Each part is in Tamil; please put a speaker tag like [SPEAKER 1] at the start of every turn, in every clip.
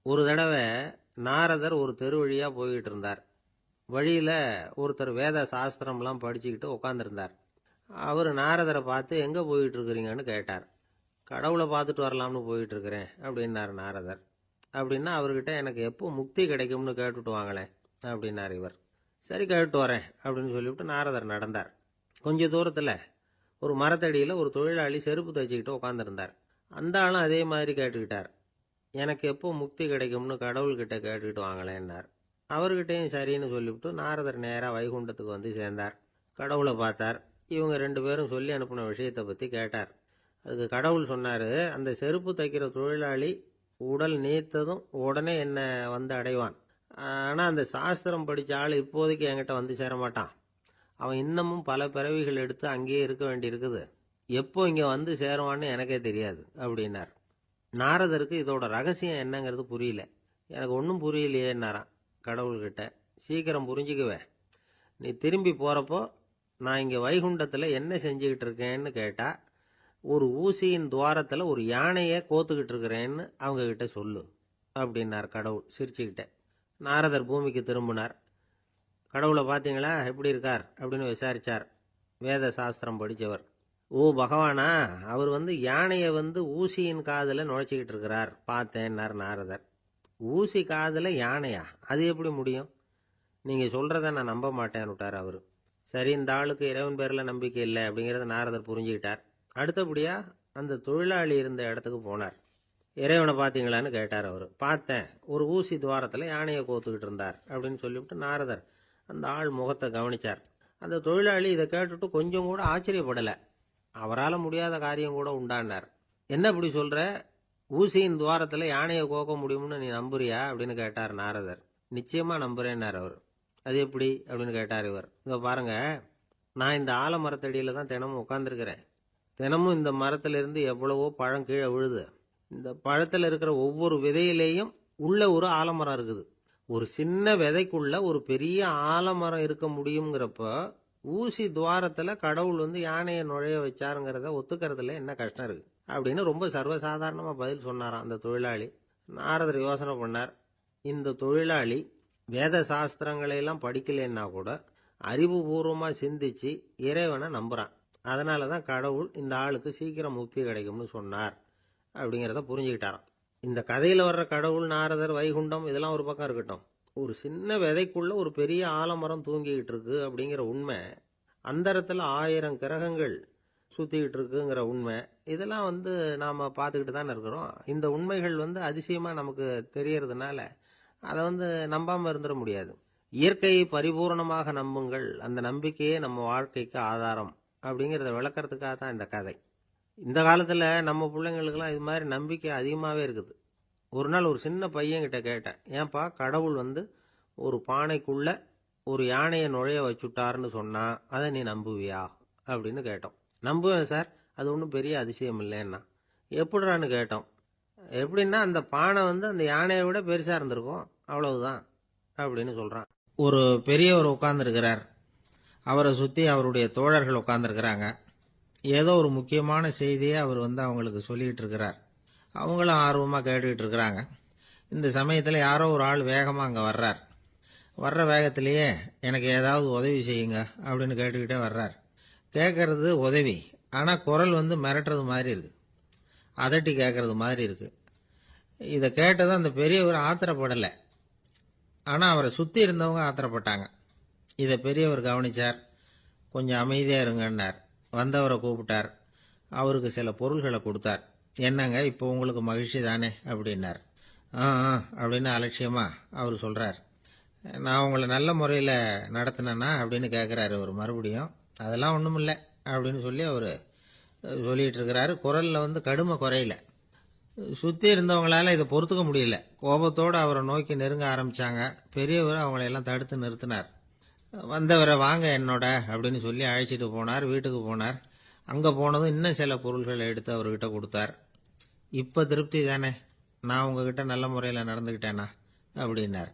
[SPEAKER 1] ஒரு தடவை நாரதர் ஒரு தெரு வழியா போய்கிட்டு இருந்தார். வழியில ஒருத்தர் வேத சாஸ்திரம்லாம் படிச்சுக்கிட்டு உட்காந்துருந்தார். அவர் நாரதரை பார்த்து எங்க போயிட்டு இருக்கிறீங்கன்னு கேட்டார். கடவுளை பார்த்துட்டு வரலாம்னு போயிட்டு இருக்கிறேன் அப்படின்னாரு நாரதர். அப்படின்னா அவர்கிட்ட எனக்கு எப்போ முக்தி கிடைக்கும்னு கேட்டுட்டு வாங்களேன் அப்படின்னார் இவர். சரி கேட்டு வரேன் அப்படின்னு சொல்லிவிட்டு நாரதர் நடந்தார். கொஞ்ச தூரத்தில் ஒரு மரத்தடியில் ஒரு தொழிலாளி செருப்பு தைச்சிக்கிட்டு உட்காந்துருந்தார். அந்த ஆளும் அதே மாதிரி கேட்டுக்கிட்டார். எனக்கு எப்போ முக்தி கிடைக்கும்னு கடவுள்கிட்ட கேட்டுக்கிட்டு வாங்களேன்னார். அவர்கிட்டையும் சரின்னு சொல்லிவிட்டு நாரதர் நேராக வைகுண்டத்துக்கு வந்து சேர்ந்தார். கடவுளை பார்த்தார். இவங்க 2 பேரும் சொல்லி அனுப்பின விஷயத்தை பற்றி கேட்டார். அதுக்கு கடவுள் சொன்னார், அந்த செருப்பு தைக்கிற தொழிலாளி உடல் நீத்ததும் உடனே என்னை வந்து அடைவான். ஆனால் அந்த சாஸ்திரம் படித்த ஆள் இப்போதைக்கு என்கிட்ட வந்து சேர மாட்டான். அவன் இன்னமும் பல பிறவிகள் எடுத்து அங்கேயே இருக்க வேண்டியிருக்குது. எப்போ இங்கே வந்து சேருவான்னு எனக்கே தெரியாது அப்படின்னார். நாரதருக்கு இதோட ரகசியம் என்னங்கிறது புரியல. எனக்கு ஒன்றும் புரியலையேன்னாரான் கடவுள்கிட்ட. சீக்கிரம் புரிஞ்சுக்குவேன். நீ திரும்பி போகிறப்போ நான் இங்கே வைகுண்டத்தில் என்ன செஞ்சுக்கிட்டு இருக்கேன்னு கேட்டா, ஒரு ஊசியின் துவாரத்தில் ஒரு யானையை கோத்துக்கிட்டு இருக்கிறேன்னு அவங்க கிட்ட சொல்லு அப்படின்னார் கடவுள் சிரிச்சுக்கிட்ட. நாரதர் பூமிக்கு திரும்பினார். கடவுளை பார்த்தீங்களா, எப்படி இருக்கார் அப்படின்னு விசாரிச்சார் வேத சாஸ்திரம் படித்தவர். ஓ பகவானா, அவர் யானையை ஊசியின் காதில் நுழைச்சிக்கிட்டு இருக்கிறார் பார்த்தேன்னார் நாரதர். ஊசி காதில் யானையா? அது எப்படி முடியும்? நீங்கள் சொல்கிறத நான் நம்ப மாட்டேன்னு விட்டார் அவர். சரி, இந்த ஆளுக்கு இறைவன் பேரில் நம்பிக்கை இல்லை அப்படிங்கிறத நாரதர் புரிஞ்சுக்கிட்டார். அடுத்தபடியாக அந்த தொழிலாளி இருந்த இடத்துக்கு போனார். இறைவனை பார்த்தீங்களான்னு கேட்டார் அவர். பார்த்தேன், ஒரு ஊசி துவாரத்தில் யானையை கோத்துக்கிட்டு இருந்தார் அப்படின்னு சொல்லிவிட்டு நாரதர் அந்த ஆள் முகத்தை கவனிச்சார். அந்த தொழிலாளி இதை கேட்டுட்டு கொஞ்சம் கூட ஆச்சரியப்படலை. அவரால் முடியாத காரியம் கூட உண்டானார். என்ன இப்படி சொல்கிற? ஊசியின் துவாரத்தில் யானையை கோக்க முடியும்னு நீ நம்புறியா அப்படின்னு கேட்டார் நாரதர். நிச்சயமாக நம்புறேன்னார் அவர். அது எப்படி அப்படின்னு கேட்டார் இவர். இதை பாருங்க, நான் இந்த ஆலமரத்தடியில் தான் தினமும் உட்காந்துருக்கிறேன். தினமும் இந்த மரத்திலிருந்து எவ்வளவோ பழம் கீழே விழுது. இந்த பழத்தில் இருக்கிற ஒவ்வொரு விதையிலேயும் உள்ள ஒரு ஆலமரம் இருக்குது. ஒரு சின்ன விதைக்குள்ள ஒரு பெரிய ஆலமரம் இருக்க முடியுங்கிறப்ப ஊசி துவாரத்தில் கடவுள் யானையை நுழைய வச்சாருங்கிறத ஒத்துக்கிறதுல என்ன கஷ்டம் இருக்கு அப்படின்னு ரொம்ப சர்வசாதாரணமாக பதில் சொன்னாராம் அந்த தொழிலாளி. நாரதர் யோசனை பண்ணார். இந்த தொழிலாளி வேத சாஸ்திரங்களையெல்லாம் படிக்கலைன்னா கூட அறிவுபூர்வமாக சிந்திச்சு இறைவனை நம்புகிறான். அதனால தான் கடவுள் இந்த ஆளுக்கு சீக்கிரம் முக்தி கிடைக்கும்னு சொன்னார் அப்படிங்கிறத புரிஞ்சுக்கிட்டாராம். இந்த கதையில் வர்ற கடவுள், நாரதர், வைகுண்டம் இதெல்லாம் ஒரு பக்கம் இருக்கட்டும், ஒரு சின்ன விதைக்குள்ள ஒரு பெரிய ஆலமரம் தூங்கிக்கிட்டு இருக்கு அப்படிங்கிற உண்மை, அந்தரத்தில் 1000 கிரகங்கள் சுற்றிக்கிட்டு இருக்குங்கிற உண்மை, இதெல்லாம் நாம் பார்த்துக்கிட்டு தானே இருக்கிறோம். இந்த உண்மைகள் அதிசயமாக நமக்கு தெரியறதுனால அதை நம்பாமல் இருந்துட முடியாது. இயற்கையை பரிபூர்ணமாக நம்புங்கள், அந்த நம்பிக்கையே நம்ம வாழ்க்கைக்கு ஆதாரம் அப்படிங்கிறத விளக்கறதுக்காக தான் இந்த கதை. இந்த காலத்தில் நம்ம பிள்ளைங்களுக்கெல்லாம் இது மாதிரி நம்பிக்கை அதிகமாகவே இருக்குது. ஒரு நாள் ஒரு சின்ன பையன்கிட்ட கேட்டேன், ஏன்பா கடவுள் ஒரு பானைக்குள்ள ஒரு யானையை நுழைய வச்சுட்டாருன்னு சொன்னா அதை நீ நம்புவியா அப்படின்னு கேட்டோம். நம்புவேன் சார், அது ஒன்றும் பெரிய அதிசயம் இல்லைன்னா. எப்படிறான்னு கேட்டோம். எப்படின்னா அந்த பானை அந்த யானையை விட பெருசாக இருந்திருக்கும், அவ்வளவுதான் அப்படின்னு சொல்கிறான். ஒரு பெரியவர் உட்கார்ந்துருக்கிறார். அவரை சுற்றி அவருடைய தோழர்கள் உட்கார்ந்துருக்கிறாங்க. ஏதோ ஒரு முக்கியமான செய்தியை அவர் அவங்களுக்கு சொல்லிகிட்டு இருக்கிறார். அவங்களும் ஆர்வமாக கேட்டுக்கிட்டு இருக்கிறாங்க. இந்த சமயத்தில் யாரோ ஒரு ஆள் வேகமாக அங்கே வர்றார். வர்ற வேகத்திலேயே எனக்கு ஏதாவது உதவி செய்யுங்க அப்படின்னு கேட்டுக்கிட்டே வர்றார். கேட்கறது உதவி, ஆனால் குரல் மிரட்டுறது மாதிரி இருக்கு, அதட்டி கேட்கறது மாதிரி இருக்கு. இதை கேட்டது அந்த பெரியவர் ஆத்திரப்படலை, ஆனால் அவரை சுற்றி இருந்தவங்க ஆத்திரப்பட்டாங்க. இதை பெரியவர் கவனிச்சார். கொஞ்சம் அமைதியாக இருங்கன்னார். வந்தவரை கூப்பிட்டார். அவருக்கு சில பொருள்களை கொடுத்தார். என்னங்க, இப்போ உங்களுக்கு மகிழ்ச்சி தானே அப்படின்னார். ஆ அப்படின்னு அலட்சியமாக அவர் சொல்கிறார். நான் உங்களை நல்ல முறையில் நடத்தினேன்னா அப்படின்னு கேட்குறாரு அவர் மறுபடியும். அதெல்லாம் ஒன்றும் இல்லை அப்படின்னு சொல்லி அவர் சொல்லிகிட்டு இருக்கிறாரு. குரலில் கடுமை குறையில. சுற்றி இருந்தவங்களால இதை பொறுத்துக்க முடியல. கோபத்தோடு அவரை நோக்கி நெருங்க ஆரம்பித்தாங்க. பெரியவர் அவங்களையெல்லாம் தடுத்து நிறுத்தினார். வந்தவரை வாங்க என்னோட அப்படின்னு சொல்லி அழைச்சிட்டு போனார். வீட்டுக்கு போனார். அங்கே போனதும் இன்னும் சில பொருள்களை எடுத்து அவர்கிட்ட கொடுத்தார். இப்போ திருப்தி தானே, நான் உங்ககிட்ட நல்ல முறையில் நடந்துக்கிட்டேனா அப்படின்னார்.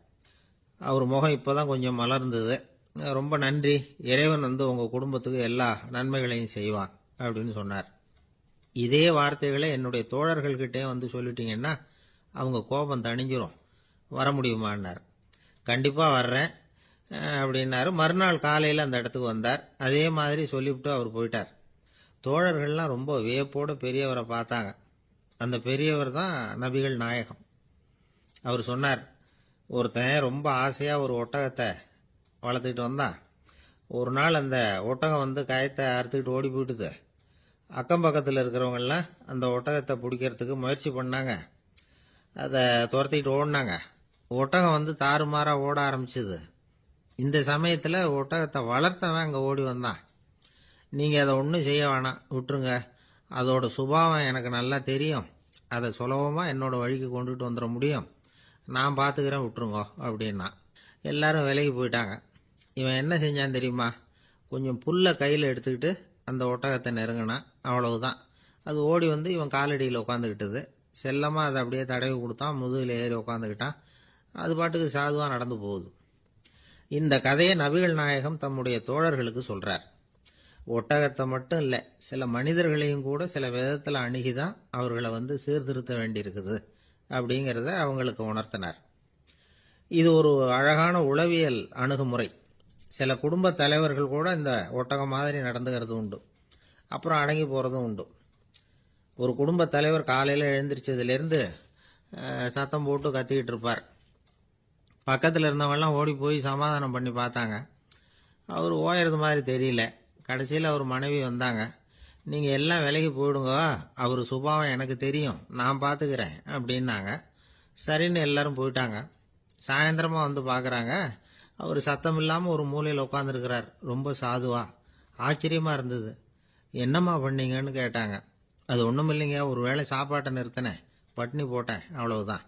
[SPEAKER 1] அவர் முகம் இப்போ தான் கொஞ்சம் மலர்ந்தது. ரொம்ப நன்றி, இறைவன் உங்கள் குடும்பத்துக்கு எல்லா நன்மைகளையும் செய்வான் அப்படின்னு சொன்னார். இதே வார்த்தைகளை என்னுடைய தோழர்கள்கிட்டே சொல்லிட்டீங்கன்னா அவங்க கோபம் தணிஞ்சிரும், வர முடியுமான்னார். கண்டிப்பாக வர்றேன் அப்படின்னாரு. மறுநாள் காலையில் அந்த இடத்துக்கு வந்தார். அதே மாதிரி சொல்லிவிட்டு அவர் போயிட்டார். தோழர்கள்லாம் ரொம்ப வியப்போடு பெரியவரை பார்த்தாங்க. அந்த பெரியவர் தான் நபிகள் நாயகம். அவர் சொன்னார், ஒருத்தன் ரொம்ப ஆசையாக ஒரு ஒட்டகத்தை வளர்த்துக்கிட்டு வந்தான். ஒரு நாள் அந்த ஒட்டகம் வந்து கயத்தை அறுத்துக்கிட்டு ஓடி போயிட்டுது. அக்கம் பக்கத்தில் இருக்கிறவங்கெல்லாம் அந்த ஒட்டகத்தை பிடிக்கிறதுக்கு முயற்சி பண்ணாங்க. அதை துரத்திக்கிட்டு ஓடினாங்க. ஒட்டகம் வந்து தாறுமாறாக ஓட ஆரம்பிச்சுது. இந்த சமயத்தில் ஒட்டகத்தை வளர்த்தவன் அங்கே ஓடி வந்தான். நீங்கள் அதை ஒன்றும் செய்ய வேணாம், விட்டுருங்க. அதோட சுபாவம் எனக்கு நல்லா தெரியும். அதை சுலபமாக என்னோட வழிக்கு கொண்டுட்டு வந்துட முடியும். நான் பார்த்துக்கிறேன், விட்டுருங்க அப்படின்னா. எல்லாரும் விலைக்கு போயிட்டாங்க. இவன் என்ன செஞ்சான் தெரியுமா? கொஞ்சம் புல்லை கையில் எடுத்துக்கிட்டு அந்த ஒட்டகத்தை நெருங்கினான். அவ்வளவுதான். அது ஓடி வந்து இவன் காலடியில் உட்காந்துக்கிட்டது. செல்லமாக அதை அப்படியே தடவி கொடுத்தான். முதுகில் ஏறி உட்காந்துக்கிட்டான். அது பாட்டுக்கு சாதுவாக நடந்து போகுது. இந்த கதையை நபிகள் நாயகம் தம்முடைய தோழர்களுக்கு சொல்றார். ஒட்டகத்தை மட்டும் இல்லை, சில மனிதர்களையும் கூட சில விதத்தில் அணுகிதான் அவர்களை வந்து சீர்திருத்த வேண்டியிருக்குது அப்படிங்கிறத அவங்களுக்கு உணர்த்தினார். இது ஒரு அழகான உளவியல் அணுகுமுறை. சில குடும்ப தலைவர்கள் கூட இந்த ஒட்டகம் மாதிரி நடந்துகிறது உண்டு. அப்புறம் அடங்கி போகிறதும் உண்டு. ஒரு குடும்ப தலைவர் காலையில் எழுந்திரிச்சதுலேருந்து சத்தம் போட்டு கத்திக்கிட்டு இருப்பார். பக்கத்தில் இருந்தவங்கெல்லாம் ஓடி போய் சமாதானம் பண்ணி பார்த்தாங்க. அவர் ஓயறது மாதிரி தெரியல. கடைசியில் அவர் மனைவி வந்தாங்க. நீங்கள் எல்லாம் விலைக்கு போயிடுங்க, அவர் சுபாவம் எனக்கு தெரியும், நான் பார்த்துக்கிறேன் அப்படின்னாங்க. சரின்னு எல்லாரும் போயிட்டாங்க. சாயந்தரமாக வந்து பார்க்குறாங்க, அவர் சத்தம் இல்லாமல் ஒரு மூலையில் உட்காந்துருக்கிறார். ரொம்ப சாதுவா. ஆச்சரியமாக இருந்தது. என்னம்மா பண்ணீங்கன்னு கேட்டாங்க. அது ஒன்றும் இல்லைங்க, ஒரு வேளை சாப்பாட்டை நிறுத்தினேன், பட்னி போட்டேன், அவ்வளவுதான்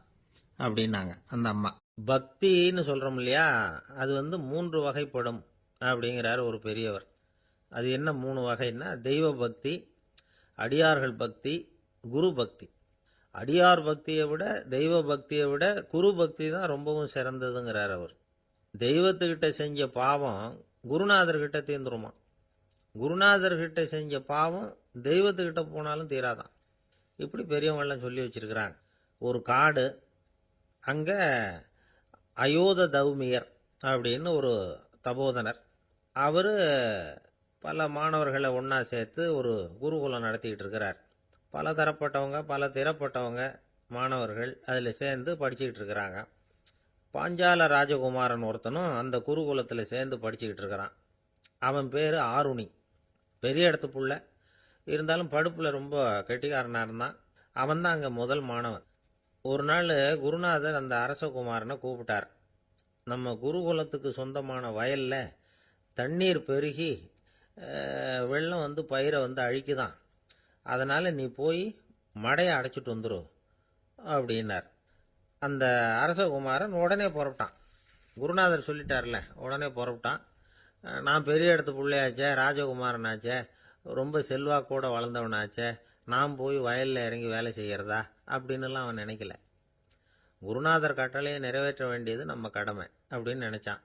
[SPEAKER 1] அப்படின்னாங்க அந்த அம்மா. பக்தின்னு சொல்கிறோம் இல்லையா, அது வந்து 3 வகைப்படும் அப்படிங்கிறார் ஒரு பெரியவர். அது என்ன 3 வகைன்னா, தெய்வ பக்தி, அடியார்கள் பக்தி, குரு பக்தி. அடியார் பக்தியை விட தெய்வ பக்தியை விட குரு பக்தி தான் ரொம்பவும் சிறந்ததுங்கிறார் அவர். தெய்வத்துக்கிட்ட செஞ்ச பாவம் குருநாதர்கிட்ட தீர்ந்துருமா. குருநாதர்கிட்ட செஞ்ச பாவம் தெய்வத்துக்கிட்ட போனாலும் தீராதான். இப்படி பெரியவங்கெல்லாம் சொல்லி வச்சிருக்கிறாங்க. ஒரு காடு, அங்கே அயோத தௌமியர் அப்படின்னு ஒரு தபோதனர். அவர் பல மாணவர்களை ஒன்றா சேர்த்து ஒரு குருகுலம் நடத்திக்கிட்டு இருக்கிறார். பல தரப்பட்டவங்க, பல திறப்பட்டவங்க மாணவர்கள் அதில் சேர்ந்து படிச்சுக்கிட்டு இருக்கிறாங்க. பாஞ்சால ராஜகுமாரன் ஒருத்தனும் அந்த குருகுலத்தில் சேர்ந்து படிச்சுக்கிட்டு இருக்கிறான். அவன் பேர் ஆருணி. பெரிய இடத்து புள்ள, இருந்தாலும் படுப்பில் ரொம்ப கெட்டிக்காரனாக இருந்தான். அவன் தான் அங்கே முதல் மாணவன். ஒரு நாள் குருநாதர் அந்த அரசகுமாரனை கூப்பிட்டார். நம்ம குருகுலத்துக்கு சொந்தமான வயலில் தண்ணீர் பெருகி வெள்ளம் வந்து பயிரை வந்து அழிக்குதான். அதனால் நீ போய் மடையை அடைச்சிட்டு வந்துடும் அப்படின்னார். அந்த அரசகுமாரன் உடனே புறப்பட்டான். குருநாதர் சொல்லிட்டார்ல, உடனே புறப்பட்டான். நான் பெரிய இடத்து பிள்ளையாச்சே, ராஜகுமாரனாச்சே, ரொம்ப செல்வாக்கூட வளர்ந்தவனாச்சே, நான் போய் வயலில் இறங்கி வேலை செய்கிறதா அப்படின்னுலாம் அவன் நினைக்கல. குருநாதர் கட்டளையை நிறைவேற்ற வேண்டியது நம்ம கடமை அப்படின்னு நினச்சான்.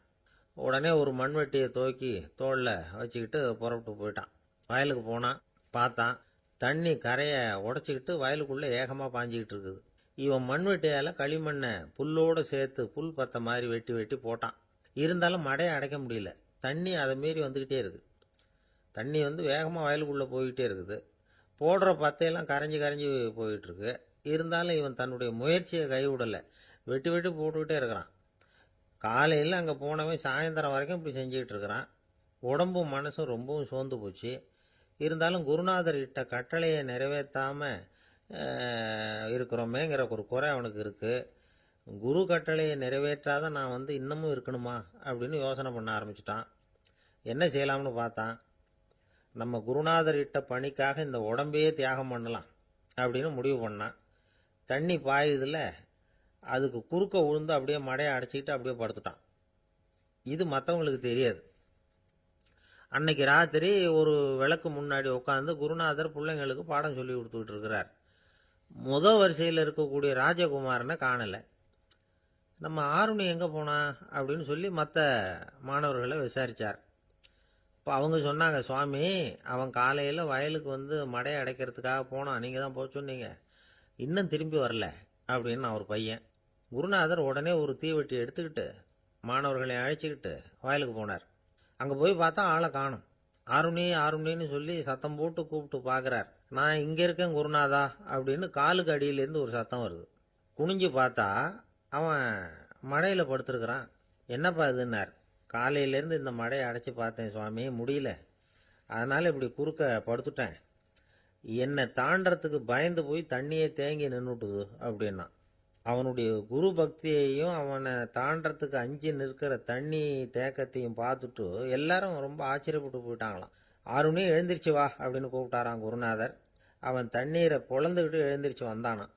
[SPEAKER 1] உடனே ஒரு மண்வெட்டியை தூக்கி தோளில் வச்சுக்கிட்டு புறப்பட்டு போயிட்டான். வயலுக்கு போனான். பார்த்தான், தண்ணி கரையை உடச்சிக்கிட்டு வயலுக்குள்ளே ஏகமாக பாஞ்சிக்கிட்டு இருக்குது. இவன் மண்வெட்டியால் களிமண்ணை புல்லோடு சேர்த்து புல் பத்த மாதிரி வெட்டி வெட்டி போட்டான். இருந்தாலும் மடையை அடைக்க முடியல. தண்ணி அதை மீறி வந்துக்கிட்டே இருக்குது. தண்ணி வந்து வேகமாக வயலுக்குள்ளே போய்கிட்டே இருக்குது. போடுற பத்தையெல்லாம் கரைஞ்சி கரைஞ்சி போயிட்டுருக்கு. இருந்தாலும் இவன் தன்னுடைய முயற்சியை கைவிடலை. வெட்டி வெட்டி போட்டுக்கிட்டே இருக்கிறான். காலையில் அங்கே போனவன் சாயந்தரம் வரைக்கும் இப்படி செஞ்சுக்கிட்டு இருக்கிறான். உடம்பும் மனசும் ரொம்பவும் சோர்ந்து போச்சு. இருந்தாலும் குருநாதர் இட்ட கட்டளையை நிறைவேற்றாமல் இருக்கிறோமேங்கிற ஒரு குறை அவனுக்கு இருக்குது. குரு கட்டளையை நிறைவேற்றாத நான் வந்து இன்னமும் இருக்கணுமா அப்படின்னு யோசனை பண்ண ஆரம்பிச்சிட்டான். என்ன செய்யலாம்னு பார்த்தான். நம்ம குருநாதர் இட்ட பணிக்காக இந்த உடம்பையே தியாகம் பண்ணலாம் அப்படின்னு முடிவு பண்ணான். தண்ணி பாயுதில் அதுக்கு குறுக்க விழுந்து அப்படியே மடையை அடைச்சிக்கிட்டு அப்படியே படுத்துட்டான். இது மற்றவங்களுக்கு தெரியாது. அன்னைக்கு ராத்திரி ஒரு விளக்கு முன்னாடி உட்காந்து குருநாதர் பிள்ளைங்களுக்கு பாடம் சொல்லி கொடுத்துக்கிட்டு இருக்கிறார். வரிசையில் இருக்கக்கூடிய ராஜகுமாரனை காணலை. நம்ம ஆருணி எங்கே போனா அப்படின்னு சொல்லி மற்ற மாணவர்களை விசாரித்தார். இப்போ அவங்க சொன்னாங்க, சுவாமி, அவன் காலையில் வயலுக்கு வந்து மடையை அடைக்கிறதுக்காக போனான், நீங்கள் தான் போக சொன்னீங்க, இன்னும் திரும்பி வரல அப்படின்னு அவர் பையன். குருநாதர் உடனே ஒரு தீவெட்டி எடுத்துக்கிட்டு மாணவர்களை அழைச்சிக்கிட்டு வயலுக்கு போனார். அங்கே போய் பார்த்தா ஆளை காணும். ஆருணி ஆருணின்னு சொல்லி சத்தம் போட்டு கூப்பிட்டு பார்க்குறார். நான் இங்கே இருக்கேன் குருநாதா அப்படின்னு காலுக்கு அடியிலேருந்து ஒரு சத்தம் வருது. குனிஞ்சு பார்த்தா அவன் மழையில் படுத்துருக்கிறான். என்னப்பா இதுன்னார். காலையிலேருந்து இந்த மழையை அடைச்சி பார்த்தேன் சுவாமி, முடியல, அதனால் இப்படி குறுக்க படுத்துட்டேன். என்னை தாண்டறதுக்கு பயந்து போய் தண்ணியே தேங்கி நின்றுட்டுது அப்படின்னா. அவனுடைய குரு பக்தியையும் அவனை தாண்டறதுக்கு அஞ்சு நிற்கிற தண்ணி தேக்கத்தையும் பார்த்துட்டு எல்லாரும் ரொம்ப ஆச்சரியப்பட்டு போயிட்டாங்களாம். ஆறுனே எழுந்திரிச்சு வா அப்படின்னு கூப்பிட்டாரான் குருநாதர். அவன் தண்ணீரை பொழந்துக்கிட்டு எழுந்திரிச்சு வந்தானான்.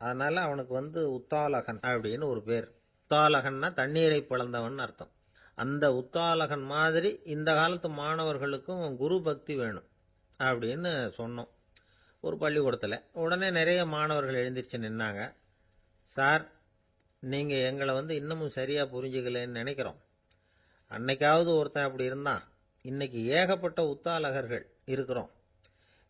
[SPEAKER 1] அதனால அவனுக்கு உத்தாலகன் அப்படின்னு ஒரு பேர். உத்தாலகன்னா தண்ணீரை பிளந்தவன் அர்த்தம். அந்த உத்தாலகன் மாதிரி இந்த காலத்து மாணவர்களுக்கும் குரு பக்தி வேணும் அப்படின்னு சொன்னோம் ஒரு பள்ளிக்கூடத்தில். உடனே நிறைய மாணவர்கள் எழுந்திரிச்சு நின்னாங்க. சார், நீங்கள் எங்களை இன்னமும் சரியாக புரிஞ்சுக்கலன்னு நினைக்கிறோம். அன்னைக்காவது ஒருத்தன் அப்படி இருந்தான், இன்னைக்கு ஏகப்பட்ட உத்தாலகர்கள் இருக்கிறோம்.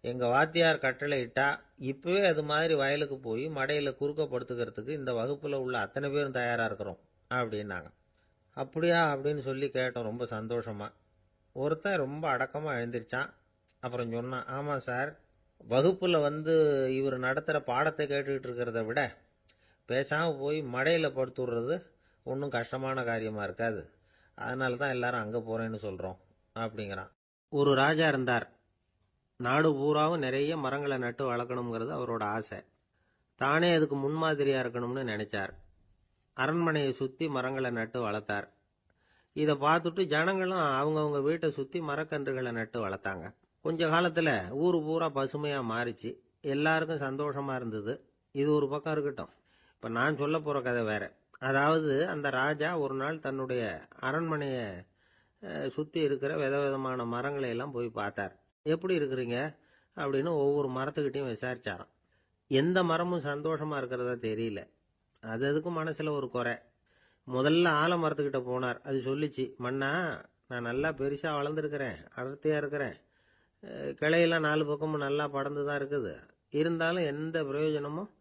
[SPEAKER 1] எங்கள் வாத்தியார் கட்டளை இட்டா இப்போவே அது மாதிரி வயலுக்கு போய் மடையில் குறுக்கப்படுத்துக்கிறதுக்கு இந்த வகுப்பில் உள்ள அத்தனை பேரும் தயாராக இருக்கிறோம் அப்படின்னாங்க. அப்படியா அப்படின்னு சொல்லி கேட்டோம் ரொம்ப சந்தோஷமாக. ஒருத்தன் ரொம்ப அடக்கமாக எழுந்திரிச்சான். அப்புறம் சொன்னான், ஆமாம் சார், வகுப்பில் இவர் நடத்துகிற பாடத்தை கேட்டுக்கிட்டு இருக்கிறத விட பேசாமல் போய் மடையில் படுத்துடுறது ஒன்றும் கஷ்டமான காரியமாக இருக்காது. அதனால தான் எல்லாரும் அங்கே போகிறேன்னு சொல்கிறோம் அப்படிங்கிறான். ஒரு ராஜா இருந்தார். நாடு பூராவும் நிறைய மரங்களை நட்டு வளர்க்கணுங்கிறது அவரோட ஆசை. தானே அதுக்கு முன்மாதிரியாக இருக்கணும்னு நினைச்சார். அரண்மனையை சுற்றி மரங்களை நட்டு வளர்த்தார். இதை பார்த்துட்டு ஜனங்களும் அவங்கவுங்க வீட்டை சுற்றி மரக்கன்றுகளை நட்டு வளர்த்தாங்க. கொஞ்ச காலத்தில் ஊர் பூரா பசுமையாக மாறிச்சு. எல்லாருக்கும் சந்தோஷமாக இருந்தது. இது ஒரு பக்கம் இருக்கட்டும். இப்போ நான் சொல்ல போகிற கதை வேற. அதாவது அந்த ராஜா ஒரு நாள் தன்னுடைய அரண்மனையை சுற்றி இருக்கிற விதவிதமான மரங்களை எல்லாம் போய் பார்த்தார். எப்படி இருக்கிறீங்க அப்படின்னு ஒவ்வொரு மரத்துக்கிட்டையும் விசாரிச்சாராம். எந்த மரமும் சந்தோஷமாக இருக்கிறதா தெரியல. அதுக்கும் மனசில் ஒரு குறை. முதல்ல ஆலமரத்துக்கிட்ட போனார். அது சொல்லிச்சு, மண்ணா, நான் நல்லா பெருசாக வளர்ந்துருக்கிறேன், அடர்த்தியாக இருக்கிறேன், கிளையெல்லாம் 4 பக்கமும் நல்லா படர்ந்து தான் இருக்குது, இருந்தாலும் எந்த பிரயோஜனமும்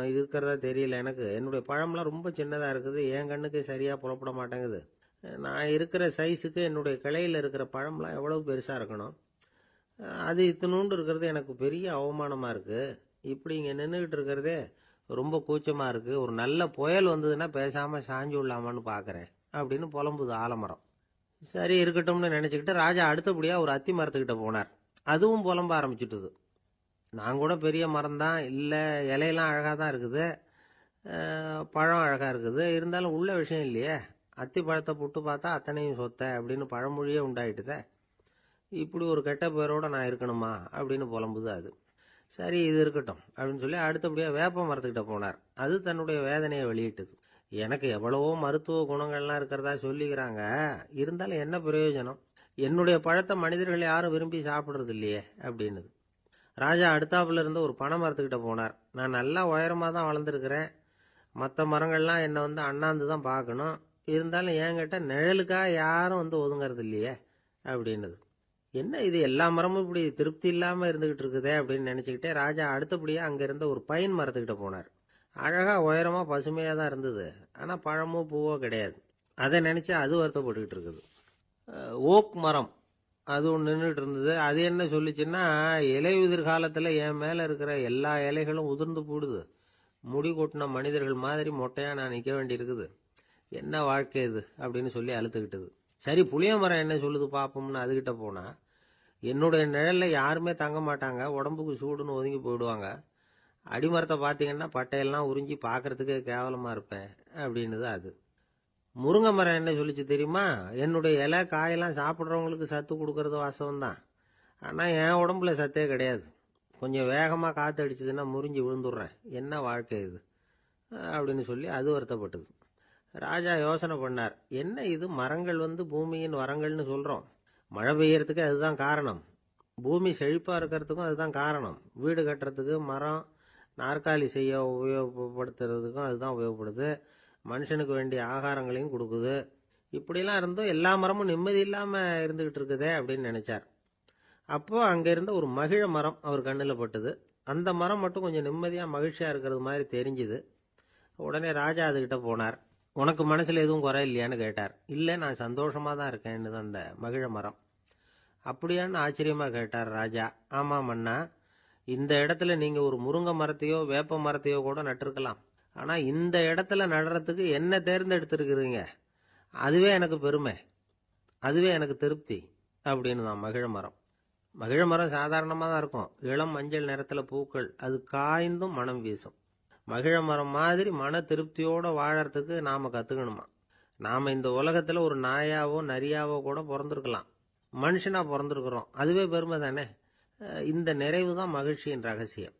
[SPEAKER 1] இருக்கிறதா தெரியல எனக்கு. என்னுடைய பழம்லாம் ரொம்ப சின்னதாக இருக்குது, என் கண்ணுக்கு சரியாக புறப்பட மாட்டேங்குது. நான் இருக்கிற சைஸுக்கு என்னுடைய கிளையில் இருக்கிற பழம்லாம் எவ்வளவு பெருசாக இருக்கணும், அது இத்தினூண்டு இருக்கிறது எனக்கு பெரிய அவமானமாக இருக்குது. இப்படி இங்கே நின்றுக்கிட்டு இருக்கிறதே ரொம்ப கூச்சமாக இருக்குது. ஒரு நல்ல புயல் வந்ததுன்னா பேசாமல் சாஞ்சு விடலாமான்னு பார்க்குறேன் அப்படின்னு புலம்புது ஆலமரம். சரி இருக்கட்டும்னு நினச்சிக்கிட்டு ராஜா அடுத்தபடியாக ஒரு அத்தி மரத்துக்கிட்ட போனார். அதுவும் புலம்ப ஆரம்பிச்சுட்டுது. நான் கூட பெரிய மரம் தான், இல்லை இலையெல்லாம் அழகாக தான் இருக்குது, பழம் அழகாக இருக்குது, இருந்தாலும் உள்ள விஷயம் இல்லையே, அத்தி பழத்தை புட்டு பார்த்தா அத்தனையும் சொத்தை அப்படின்னு பழமொழியே உண்டாயிட்டுதே. இப்படி ஒரு கெட்ட பேரோட நான் இருக்கணுமா அப்படின்னு புலம்புது அது. சரி இது இருக்கட்டும் அப்படின்னு சொல்லி அடுத்தபடியாக வேப்ப மரத்துக்கிட்ட போனார். அது தன்னுடைய வேதனையை வெளியிட்டது. எனக்கு எவ்வளவோ மருத்துவ குணங்கள்லாம் இருக்கிறதா சொல்லிக்கிறாங்க, இருந்தாலும் என்ன பிரயோஜனம், என்னுடைய பழத்தை மனிதர்கள் யாரும் விரும்பி சாப்பிட்றது இல்லையே அப்படின்னுது. ராஜா அடுத்தாப்புல இருந்து ஒரு பனை மரத்துக்கிட்ட போனார். நான் நல்லா உயரமாக தான் வளர்ந்துருக்கிறேன், மற்ற மரங்கள்லாம் என்னை அண்ணாந்து தான் பார்க்கணும், இருந்தாலும் என்கிட்ட நிழலுக்காக யாரும் ஒதுங்கிறது இல்லையே அப்படின்னுது. என்ன இது எல்லா மரமும் இப்படி திருப்தி இல்லாமல் இருந்துகிட்டு இருக்குதே அப்படின்னு நினச்சிக்கிட்டே ராஜா அடுத்தபடியாக அங்கே இருந்த ஒரு பைன் மரத்துக்கிட்ட போனார். அழகாக உயரமாக பசுமையாக தான் இருந்தது, ஆனால் பழமோ பூவோ கிடையாது. அதை நினச்சி அது வருத்தப்பட்டுக்கிட்டு இருக்குது. ஓக் மரம் அது ஒன்று நின்றுட்டு இருந்தது. அது என்ன சொல்லிச்சுன்னா, இலையுதிர் காலத்தில் என் மேலே இருக்கிற எல்லா இலைகளும் உதிர்ந்து போடுது, முடி கொட்டின மனிதர்கள் மாதிரி மொட்டையாக நான் நிற்க வேண்டியிருக்குது, என்ன வாழ்க்கை இது அப்படின்னு சொல்லி அழுத்துக்கிட்டது. சரி புளிய மரம் என்ன சொல்லுது பார்ப்போம்னு அதுகிட்ட போனா, என்னுடைய நிழலில் யாருமே தங்க மாட்டாங்க, உடம்புக்கு சூடுன்னு ஒதுங்கி போயிடுவாங்க, அடிமரத்தை பார்த்தீங்கன்னா பட்டையெல்லாம் உறிஞ்சி பார்க்கறதுக்கே கேவலமாக இருப்பேன் அப்படின்னுது அது. முருங்கை மரம் என்ன சொல்லிச்சு தெரியுமா, என்னுடைய இலை காயெல்லாம் சாப்பிட்றவங்களுக்கு சத்து கொடுக்கறது வாசவம் தான், ஆனால் என் உடம்புல சத்தே கிடையாது, கொஞ்சம் வேகமாக காற்று அடிச்சதுன்னா முறிஞ்சி விழுந்துடுறேன், என்ன வாழ்க்கை இது அப்படின்னு சொல்லி அது வருத்தப்பட்டது. ராஜா யோசனை பண்ணார், என்ன இது மரங்கள் பூமியின் வரங்கள்னு சொல்கிறோம், மழை பெய்யறதுக்கு அதுதான் காரணம், பூமி செழிப்பாக இருக்கிறதுக்கும் அதுதான் காரணம், வீடு கட்டுறதுக்கு மரம், நாற்காலி செய்ய உபயோகப்படுத்துறதுக்கும் அதுதான் உபயோகப்படுது, மனுஷனுக்கு வேண்டிய ஆகாரங்களையும் கொடுக்குது, இப்படிலாம் இருந்தும் எல்லா மரமும் நிம்மதி இல்லாமல் இருந்துக்கிட்டு இருக்குதே அப்படின்னு நினைச்சார். அப்போ அங்கே இருந்த ஒரு மகிழ மரம் அவர் கண்ணில் பட்டுது. அந்த மரம் மட்டும் கொஞ்சம் நிம்மதியாக மகிழ்ச்சியாக இருக்கிறது மாதிரி தெரிஞ்சுது. உடனே ராஜா அதுகிட்ட போனார். உனக்கு மனசுல எதுவும் குறை இல்லையான்னு கேட்டார். இல்லை, நான் சந்தோஷமா தான் இருக்கேன்னு அந்த மகிழ மரம். அப்படியான்னு ஆச்சரியமா கேட்டார் ராஜா. ஆமா மன்னா, இந்த இடத்துல நீங்க ஒரு முருங்கை மரத்தையோ வேப்ப மரத்தையோ கூட நட்டிருக்கலாம். ஆனா இந்த இடத்துல நடுறதுக்கு என்ன தேர்ந்தெடுத்திருக்கிறீங்க, அதுவே எனக்கு பெருமை, அதுவே எனக்கு திருப்தி அப்படின்னு தான் மகிழ மரம். மகிழ மரம் சாதாரணமாக தான் இருக்கும். இளம் மஞ்சள் நிறத்தில் பூக்கள், அது காய்ந்தும் மனம் வீசும். மகிழ மரம் மாதிரி மன திருப்தியோடு வாழறதுக்கு நாம் கற்றுக்கணுமா. நாம் இந்த உலகத்தில் ஒரு நாயாவோ நரியாவோ கூட பிறந்திருக்கலாம். மனுஷனாக பிறந்திருக்கிறோம், அதுவே பெருமை தானே. இந்த நிறைவு தான் மகிழ்ச்சியின் ரகசியம்.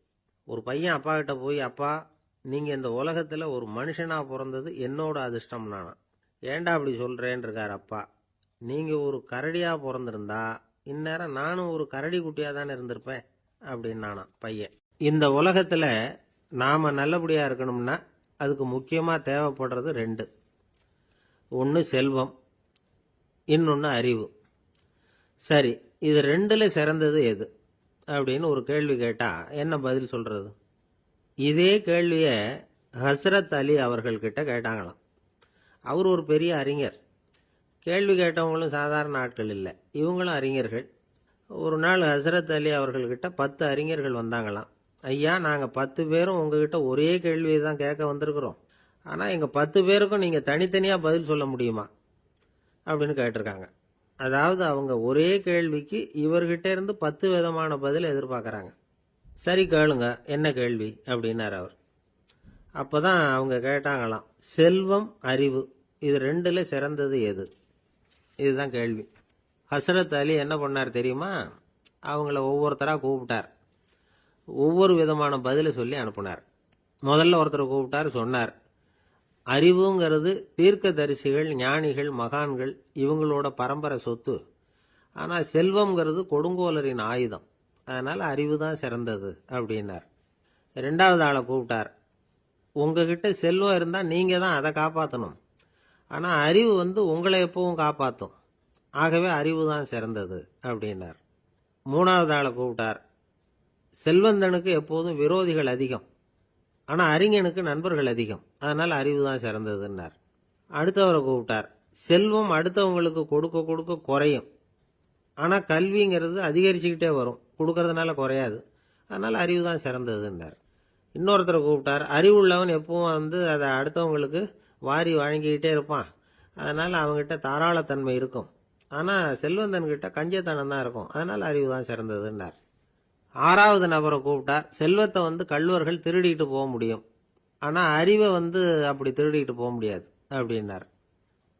[SPEAKER 1] ஒரு பையன் அப்பா கிட்ட போய், அப்பா, நீங்கள் இந்த உலகத்தில் ஒரு மனுஷனாக பிறந்தது என்னோட அதிர்ஷ்டம் நானா. ஏண்டா அப்படி சொல்கிறேன்னு இருக்கார் அப்பா. நீங்கள் ஒரு கரடியாக பிறந்திருந்தா இந்நேரம் நானும் ஒரு கரடி குட்டியாக தானே இருந்திருப்பேன் அப்படின்னு நானா பையன். இந்த உலகத்தில் நாம் நல்லபடியாக இருக்கணும்னா அதுக்கு முக்கியமாக தேவைப்படுறது ரெண்டு. ஒன்று செல்வம், இன்னொன்று அறிவு. சரி, இது ரெண்டுல சிறந்தது எது அப்படின்னு ஒரு கேள்வி கேட்டால் என்ன பதில் சொல்கிறது? இதே கேள்வியை ஹஸ்ரத் அலி அவர்கள்கிட்ட கேட்டாங்களாம். அவர் ஒரு பெரிய அறிஞர். கேள்வி கேட்டவங்களும் சாதாரண ஆட்கள் இல்லை, இவங்களும் அறிஞர்கள். ஒரு நாள் ஹசரத் அலி அவர்கள்கிட்ட 10 அறிஞர்கள் வந்தாங்களாம். ஐயா, நாங்கள் 10 பேரும் உங்ககிட்ட ஒரே கேள்வியை தான் கேட்க வந்திருக்கிறோம். ஆனால் எங்கள் 10 பேருக்கும் நீங்கள் தனித்தனியாக பதில் சொல்ல முடியுமா அப்படின்னு கேட்டிருக்காங்க. அதாவது அவங்க ஒரே கேள்விக்கு இவர்கிட்ட இருந்து 10 விதமான பதில் எதிர்பார்க்குறாங்க. சரி கேளுங்க, என்ன கேள்வி அப்படின்னார் அவர். அப்போ தான் அவங்க கேட்டாங்களாம், செல்வம் அறிவு இது ரெண்டுல சிறந்தது எது? இதுதான் கேள்வி. ஹசரத் அலி என்ன பண்ணார் தெரியுமா? அவங்கள ஒவ்வொருத்தராக கூப்பிட்டார். ஒவ்வொரு விதமான பதிலை சொல்லி அனுப்புனார். முதல்ல ஒருத்தரை கூப்பிட்டார், சொன்னார், அறிவுங்கிறது தீர்க்கதரிசிகள், ஞானிகள், மகான்கள் இவங்களோட பரம்பரை சொத்து. ஆனால் செல்வம்ங்கிறது கொடுங்கோலரின் ஆயுதம். அதனால் அறிவு தான் சிறந்தது அப்படின்னார். ரெண்டாவது ஆளை கூப்பிட்டார். உங்ககிட்ட செல்வம் இருந்தால் நீங்கள் தான் அதை காப்பாற்றணும். ஆனால் அறிவு உங்களை எப்பவும் காப்பாற்றும். ஆகவே அறிவு தான் சிறந்தது அப்படின்னார். மூணாவது ஆளை கூப்பிட்டார். செல்வந்தனுக்கு எப்போதும் விரோதிகள் அதிகம், ஆனால் அறிஞனுக்கு நண்பர்கள் அதிகம். அதனால் அறிவு தான் சிறந்ததுன்னார். அடுத்தவரை கூப்பிட்டார். செல்வம் அடுத்தவங்களுக்கு கொடுக்க கொடுக்க குறையும், ஆனால் கல்விங்கிறது அதிகரிச்சுக்கிட்டே வரும், கொடுக்கறதுனால குறையாது. அதனால் அறிவு தான் சிறந்ததுன்னார். இன்னொருத்தரை கூப்பிட்டார். அறிவுள்ளவன் எப்பவும் அதை அடுத்தவங்களுக்கு வாரி வழங்கிக்கிட்டே இருப்பான். அதனால் அவங்ககிட்ட தாராளத்தன்மை இருக்கும். ஆனால் செல்வந்தன்கிட்ட கஞ்சத்தனம் தான் இருக்கும். அதனால் அறிவு தான் சிறந்ததுன்னார். ஆறாவது நபரை கூப்பிட்டார். செல்வத்தை கள்வர்கள் திருடிட்டு போக முடியும், ஆனால் அறிவை அப்படி திருடிட்டு போக முடியாது அப்படின்னார்.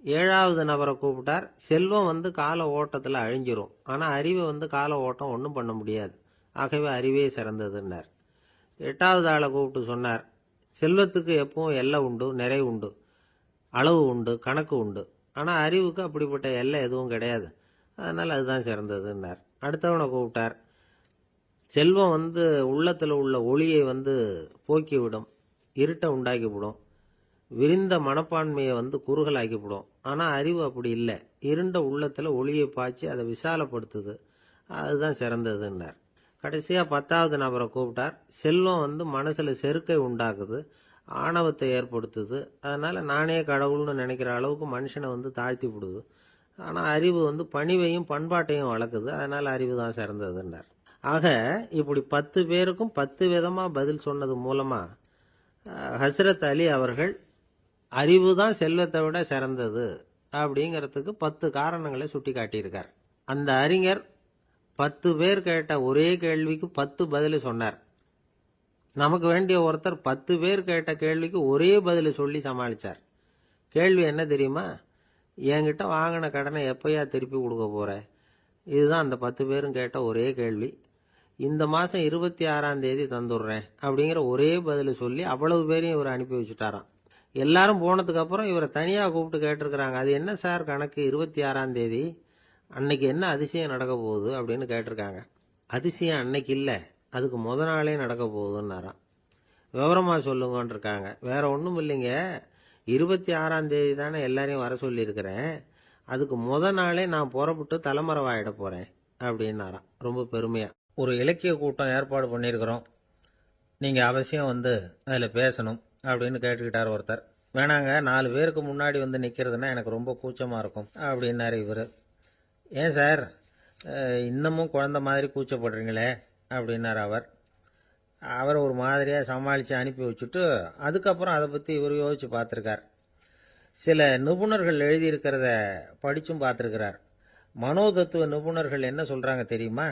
[SPEAKER 1] ஏழாவது நபரை கூப்பிட்டார். செல்வம் கால ஓட்டத்தில் அழிஞ்சிரும், ஆனால் அறிவை கால ஓட்டம் ஒன்றும் பண்ண முடியாது. ஆகவே அறிவே சிறந்ததுன்னார். எட்டாவது ஆளை கூப்பிட்டு சொன்னார், செல்வத்துக்கு எப்பவும் எல்லை உண்டு, நிறைவு உண்டு, அளவு உண்டு, கணக்கு உண்டு. ஆனால் அறிவுக்கு அப்படிப்பட்ட எல்லை எதுவும் கிடையாது. அதனால் அதுதான் சிறந்ததுன்னார். அடுத்தவனை கூப்பிட்டார். செல்வம் உள்ளத்தில் உள்ள ஒளியை போக்கிவிடும், இருட்டை உண்டாக்கிவிடும், விரிந்த மனப்பான்மையை குறுகலாக்கிவிடும். ஆனால் அறிவு அப்படி இல்லை, இருண்ட உள்ளத்தில் ஒளியை பாய்ச்சி அதை விசாலப்படுத்துது. அதுதான் சிறந்ததுன்னார். கடைசியாக 10வது நபரை கூப்பிட்டார். செல்வம் மனசில் செருக்கை உண்டாக்குது, ஆணவத்தை ஏற்படுத்துது. அதனால் நானே கடவுள்னு நினைக்கிற அளவுக்கு மனுஷனை தாழ்த்தி விடுது. ஆனால் அறிவு பணிவையும் பண்பாட்டையும் வளர்க்குது. அதனால் அறிவு தான் சிறந்ததுன்னார். ஆக இப்படி 10 பேருக்கும் 10 விதமாக பதில் சொன்னது மூலமாக ஹஸ்ரத் அலி அவர்கள் அறிவு தான் செல்வத்தை விட சிறந்தது அப்படிங்கிறதுக்கு 10 காரணங்களை சுட்டி காட்டியிருக்கார். அந்த அறிஞர் 10 பேர் கேட்ட ஒரே கேள்விக்கு 10 பதில் சொன்னார். நமக்கு வேண்டிய ஒருத்தர் 10 பேர் கேட்ட கேள்விக்கு ஒரே பதில் சொல்லி சமாளித்தார். கேள்வி என்ன தெரியுமா? என்கிட்ட வாங்கின கடனை எப்பயா திருப்பி கொடுக்க போற? இதுதான் அந்த 10 பேரும் கேட்ட ஒரே கேள்வி. இந்த மாதம் 26ஆம் தேதி தந்துடுறேன் அப்படிங்கிற ஒரே பதில் சொல்லி அவ்வளவு பேரையும் இவர் அனுப்பி வச்சுட்டாராம். எல்லாரும் போனதுக்கு அப்புறம் இவரை தனியாக கூப்பிட்டு கேட்டிருக்கிறாங்க. அது என்ன சார் கணக்கு, 26ஆம் தேதி அன்னைக்கு என்ன அதிசயம் நடக்க போகுது அப்படின்னு கேட்டிருக்காங்க. அதிசயம் அன்னைக்கு இல்லை, அதுக்கு முத நாளே நடக்க போகுதுன்னாராம். விவரமாக சொல்லுங்கன்னு இருக்காங்க. வேற ஒன்றும் இல்லைங்க, 26ஆம் தேதி தானே எல்லாரையும் வர சொல்லியிருக்கிறேன், அதுக்கு முத நாளே நான் புறப்பட்டு தலைமறைவாயிட போகிறேன் அப்படின்னாராம். ரொம்ப பெருமையாக. ஒரு இலக்கிய கூட்டம் ஏற்பாடு பண்ணியிருக்கிறோம், நீங்கள் அவசியம் அதில் பேசணும் அப்படின்னு கேட்டுக்கிட்டார் ஒருத்தர். வேணாங்க, 4 பேருக்கு முன்னாடி வந்து நிற்கிறதுனா எனக்கு ரொம்ப கூச்சமாக இருக்கும் அப்படின்னாரு இவர். ஏன் சார் இன்னமும் குழந்த மாதிரி கூச்சப்படுறீங்களே அப்படின்னார் அவர். அவரை ஒரு மாதிரியாக சமாளித்து அனுப்பி வச்சுட்டு அதுக்கப்புறம் அதை பற்றி இவர் யோசித்து பார்த்துருக்கார். சில நிபுணர்கள் எழுதியிருக்கிறத படித்தும் பார்த்துருக்கிறார். மனோதத்துவ நிபுணர்கள் என்ன சொல்கிறாங்க தெரியுமா?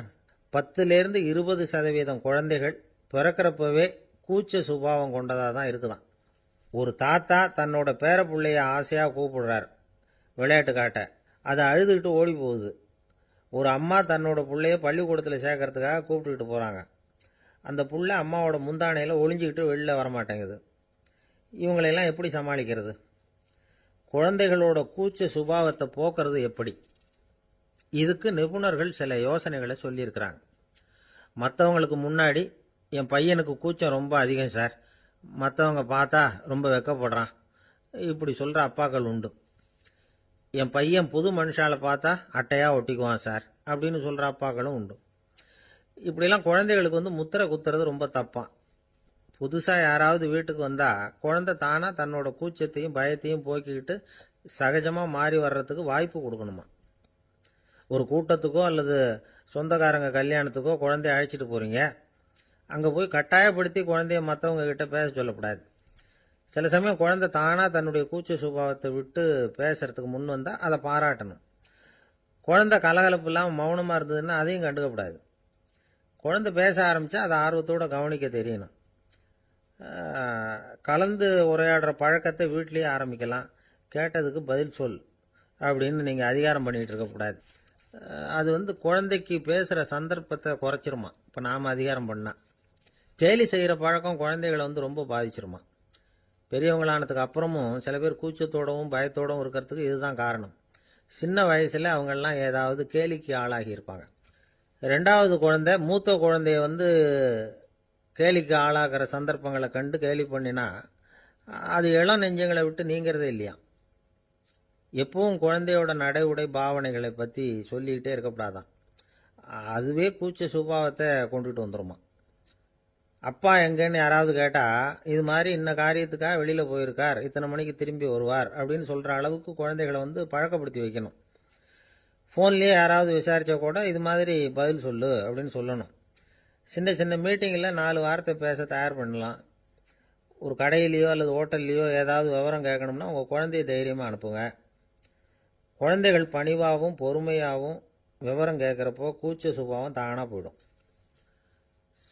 [SPEAKER 1] 10லேருந்து 20% குழந்தைகள் பிறக்கிறப்பவே கூச்ச சுபாவம் கொண்டதாக தான் இருக்குதான். ஒரு தாத்தா தன்னோட பேர பிள்ளைய ஆசையாக கூப்பிடுறார் விளையாட்டு காட்ட, அதை அழுதுகிட்டு ஓடி போகுது. ஒரு அம்மா தன்னோட பிள்ளைய பள்ளிக்கூடத்தில் சேர்க்கறதுக்காக கூப்பிட்டுக்கிட்டு போகிறாங்க. அந்த புள்ள அம்மாவோட முந்தானையில் ஒளிஞ்சிக்கிட்டு வெளில வரமாட்டேங்குது. இவங்களெல்லாம் எப்படி சமாளிக்கிறது? குழந்தைகளோட கூச்ச சுபாவத்தை போக்குறது எப்படி? இதுக்கு நிபுணர்கள் சில யோசனைகளை சொல்லியிருக்கிறாங்க. மற்றவங்களுக்கு முன்னாடி என் பையனுக்கு கூச்சம் ரொம்ப அதிகம் சார், மற்றவங்க பார்த்தா ரொம்ப வெக்கப்படுறான், இப்படி சொல்கிற அப்பாக்கள் உண்டு. என் பையன் புது மனுஷால பார்த்தா அட்டையாக ஒட்டிக்குவான் சார் அப்படின்னு சொல்கிற அப்பாக்களும் உண்டு. இப்படிலாம் குழந்தைகளுக்கு முத்திரை குத்துறது ரொம்ப தப்பான். புதுசாக யாராவது வீட்டுக்கு வந்தால் குழந்தை தானாக தன்னோட கூச்சத்தையும் பயத்தையும் போக்கிக்கிட்டு சகஜமாக மாறி வர்றதுக்கு வாய்ப்பு கொடுக்கணுமா. ஒரு கூட்டத்துக்கோ அல்லது சொந்தக்காரங்க கல்யாணத்துக்கோ குழந்தைய அழைச்சிட்டு போகிறீங்க, அங்கே போய் கட்டாயப்படுத்தி குழந்தைய மற்றவங்க கிட்ட பேச சொல்லக்கூடாது. சில சமயம் குழந்தை தானாக தன்னுடைய கூச்ச சுபாவத்தை விட்டு பேசுறதுக்கு முன் வந்தால் அதை பாராட்டணும். குழந்தை கலகலப்பு இல்லாமல் மௌனமாக இருந்ததுன்னா அதையும் கண்டுக்கக்கூடாது. குழந்தை பேச ஆரம்பித்தா அதை ஆர்வத்தோடு கவனிக்க தெரியணும். கலந்து உரையாடுற பழக்கத்தை வீட்லேயே ஆரம்பிக்கலாம். கேட்டதுக்கு பதில் சொல் அப்படின்னு நீங்கள் அதிகாரம் பண்ணிகிட்டு இருக்கக்கூடாது. அது குழந்தைக்கு பேசுகிற சந்தர்ப்பத்தை குறைச்சிருமா. இப்போ நாம் அதிகாரம் பண்ணால் கேலி செய்கிற பழக்கம் குழந்தைகளை ரொம்ப பாதிச்சிருமா. பெரியவங்களானதுக்கு அப்புறமும் சில பேர் கூச்சத்தோடவும் பயத்தோடவும் இருக்கிறதுக்கு இதுதான் காரணம். சின்ன வயசில் அவங்கெல்லாம் ஏதாவது கேலிக்கு ஆளாகி இருப்பாங்க. 2வது குழந்தை மூத்த குழந்தைய கேலிக்கு ஆளாகிற சந்தர்ப்பங்களை கண்டு கேலி பண்ணினா அது இளம் நெஞ்சங்களை விட்டு நீங்கிறதே இல்லையா. எப்பவும் குழந்தையோட நடை உடை பாவனைகளை பற்றி சொல்லிக்கிட்டே இருக்கக்கூடாதான். அதுவே கூச்ச சுபாவத்தை கொண்டுட்டு வந்துருமா. அப்பா எங்கன்னு யாராவது கேட்டால் இது மாதிரி இன்ன காரியத்துக்காக வெளியில் போயிருக்கார், இத்தனை மணிக்கு திரும்பி வருவார் அப்படின்னு சொல்கிற அளவுக்கு குழந்தைகளை பழக்கப்படுத்தி வைக்கணும். ஃபோன்லேயே யாராவது விசாரித்தா கூட இது மாதிரி பதில் சொல்லு அப்படின்னு சொல்லணும். சின்ன சின்ன மீட்டிங்கில் 4 வார்த்தை பேச தயார் பண்ணலாம். ஒரு கடையிலையோ அல்லது ஹோட்டல்லையோ ஏதாவது விவரம் கேட்கணும்னா உங்கள் குழந்தைய தைரியமாக அனுப்புங்க. குழந்தைகள் பணிவாகவும் பொறுமையாகவும் விவரம் கேட்குறப்போ கூச்ச சுபாவம் தானாக போயிடும்.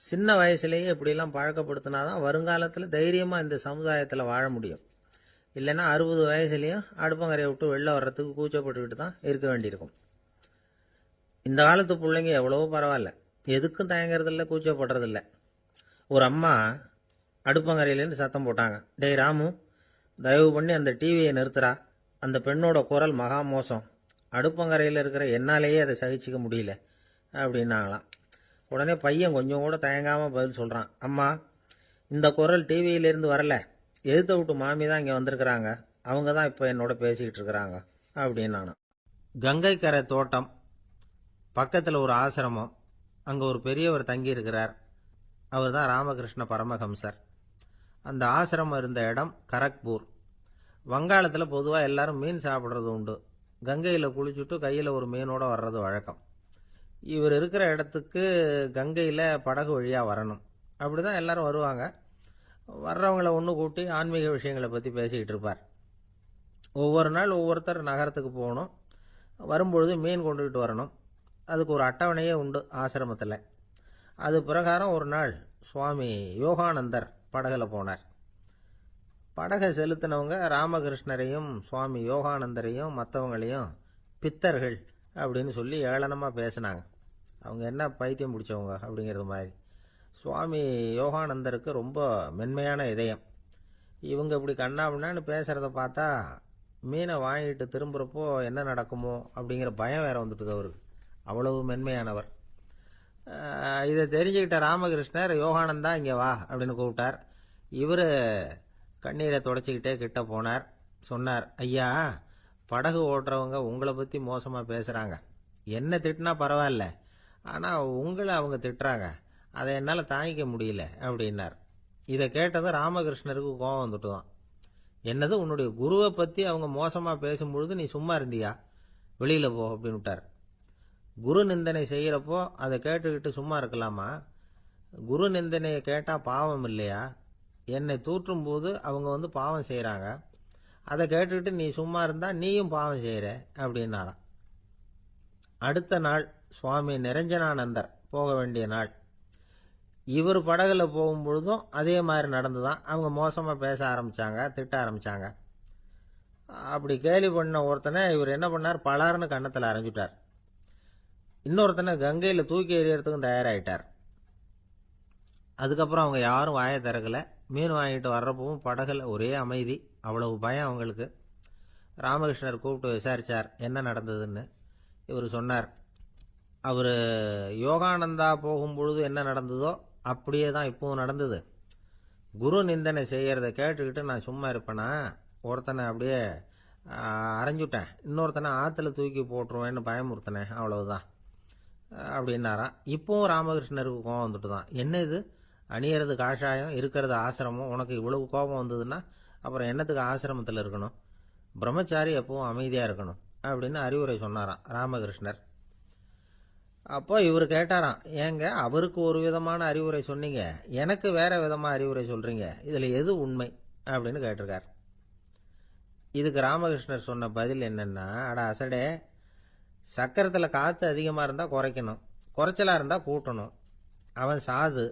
[SPEAKER 1] சின்ன வயசுலேயே இப்படிலாம் பழக்கப்படுத்தினா தான் வருங்காலத்தில் தைரியமாக இந்த சமுதாயத்தில் வாழ முடியும். இல்லைன்னா 60 வயசுலேயும் அடுப்பங்கரையை விட்டு வெளில வர்றதுக்கு கூச்சப்பட்டுக்கிட்டு தான் இருக்க வேண்டியிருக்கும். இந்த காலத்து பிள்ளைங்க எவ்வளவோ பரவாயில்ல, எதுக்கும் தயங்குறதில்ல, கூச்சப்படுறதில்ல. ஒரு அம்மா அடுப்பங்கரையிலேருந்து சத்தம் போட்டாங்க, டேய் ராமு, தயவு பண்ணி அந்த டிவியை நிறுத்துறா, அந்த பெண்ணோட குரல் மகா மோசம், அடுப்பங்கரையில் இருக்கிற என்னாலேயே அதை சகிச்சிக்க முடியல அப்படின்னாங்களாம். உடனே பையன் கொஞ்சம் கூட தயங்காமல் பதில் சொல்கிறான், அம்மா இந்த குரல் டிவியிலேருந்து வரல, எதிர்த்த விட்டு மாமி தான் இங்கே வந்திருக்கிறாங்க, அவங்க தான் இப்போ என்னோட பேசிக்கிட்டு இருக்கிறாங்க அப்படின்னு. கங்கை கரை தோட்டம் பக்கத்தில் ஒரு ஆசிரமம், அங்கே ஒரு பெரியவர் தங்கி இருக்கிறார். அவர் தான் ராமகிருஷ்ண பரமஹம்சர். அந்த ஆசிரமம் இருந்த இடம் கரக்பூர். வங்காளத்தில் பொதுவாக எல்லாரும் மீன் சாப்பிட்றது உண்டு. கங்கையில் குளிச்சுட்டு கையில் ஒரு மீனோட வர்றது வழக்கம். இவர் இருக்கிற இடத்துக்கு கங்கையில் படகு வழியாக வரணும். அப்படி தான் எல்லாரும் வருவாங்க. வர்றவங்களை ஒன்று கூட்டி ஆன்மீக விஷயங்களை பற்றி பேசிக்கிட்டு இருப்பார். ஒவ்வொரு நாள் ஒவ்வொருத்தர் நகரத்துக்கு போகணும், வரும்பொழுது மீன் கொண்டுகிட்டு வரணும். அதுக்கு ஒரு அட்டவணையே உண்டு ஆசிரமத்தில். அது பிரகாரம் ஒரு நாள் சுவாமி யோகானந்தர் படகில் போனார். படகை செலுத்தினவங்க ராமகிருஷ்ணரையும் சுவாமி யோகானந்தரையும் மற்றவங்களையும் பித்தர்கள் அப்படின்னு சொல்லி ஏளனமாக பேசினாங்க. அவங்க என்ன பைத்தியம் பிடிச்சவங்க அப்படிங்கிறது மாதிரி. சுவாமி யோகானந்தருக்கு ரொம்ப மென்மையான இதயம். இவங்க இப்படி கண்ணாபின்னான்னு பேசுகிறத பார்த்தா மீனை வாங்கிட்டு திரும்புகிறப்போ என்ன நடக்குமோ அப்படிங்கிற பயம் வேற வந்துட்டுது அவருக்கு. அவ்வளவு மென்மையானவர். இதை தெரிஞ்சுக்கிட்ட ராமகிருஷ்ணர், யோகானந்தா இங்கே வா அப்படின்னு கூப்பிட்டார். இவர் கண்ணீரை தொடச்சிக்கிட்டே கிட்ட போனார். சொன்னார், ஐயா, படகு ஓட்டுறவங்க உங்களை பற்றி மோசமாக பேசுகிறாங்க. என்ன திட்டினா பரவாயில்ல, ஆனால் உங்களை அவங்க திட்டுறாங்க, அதை என்னால் தாங்கிக்க முடியல அப்படின்னார். இதை கேட்டதும் ராமகிருஷ்ணருக்கு கோபம் வந்துட்டுதான். என்னது, உன்னுடைய குருவை பத்தி அவங்க மோசமா பேசும்பொழுது நீ சும்மா இருந்தியா? வெளியில போ அப்படின்னு விட்டார். குரு நிந்தனை செய்யறப்போ அதை கேட்டுக்கிட்டு சும்மா இருக்கலாமா? குரு நிந்தனையை கேட்டா பாவம் இல்லையா? என்னை தூற்றும் போது அவங்க பாவம் செய்யறாங்க. அதை கேட்டுக்கிட்டு நீ சும்மா இருந்தா நீயும் பாவம் செய்யற அப்படின்னாராம். அடுத்த நாள் சுவாமி நிரஞ்சனானந்தர் போக வேண்டிய நாள். இவர் படகுல போகும்பொழுதும் அதே மாதிரி நடந்துதான். அவங்க மோசமா பேச ஆரம்பிச்சாங்க, திட்ட ஆரம்பிச்சாங்க. அப்படி கேலி பண்ண ஒருத்தனை இவர் என்ன பண்ணார், பலார்னு கன்னத்தில் அரைஞ்சுட்டார். இன்னொருத்தனை கங்கையில தூக்கி எறியறதுக்கும் தயாராயிட்டார். அதுக்கப்புறம் அவங்க யாரும் வாயை திறக்கல. மீன் வாங்கிட்டு வர்றப்பவும் படகுல ஒரே அமைதி. அவ்வளவு பயம் அவங்களுக்கு. ராமகிருஷ்ணர் கூப்பிட்டு விசாரிச்சார் என்ன நடந்ததுன்னு. இவர் சொன்னார், அவர் யோகானந்தா போகும்பொழுது என்ன நடந்ததோ அப்படியே தான் இப்பவும் நடந்தது. குரு நிந்தனை செய்யறத கேட்டுக்கிட்டு நான் சும்மா இருப்பேனா? ஒருத்தனை அப்படியே அரைஞ்சுட்டேன், இன்னொருத்தனை ஆற்றுல தூக்கி போட்டுருவேன்னு பயமுறுத்தினேன், அவ்வளவுதான் அப்படின்னாராம். இப்பவும் ராமகிருஷ்ணருக்கு கோபம் வந்துட்டு தான். என்ன இது, அணியறது காஷாயம், இருக்கிறது ஆசிரமம், உனக்கு இவ்வளவு கோபம் வந்ததுன்னா அப்புறம் என்னத்துக்கு ஆசிரமத்தில் இருக்கணும்? பிரம்மச்சாரி எப்பவும் அமைதியாக இருக்கணும் அப்படின்னு அறிவுரை சொன்னாராம் ராமகிருஷ்ணர். அப்போ இவர் கேட்டாராம், ஏங்க அவருக்கு ஒரு விதமான அறிவுரை சொன்னீங்க, எனக்கு வேற விதமாக அறிவுரை சொல்றீங்க, இதில் எது உண்மை அப்படின்னு கேட்டிருக்கார். இதுக்கு ராமகிருஷ்ணர் சொன்ன பதில் என்னன்னா, அட அசடே, சக்கரத்தில் காற்று அதிகமாக இருந்தால் குறைக்கணும், குறைச்சலாக இருந்தால் கூட்டணும். அவன் சாது,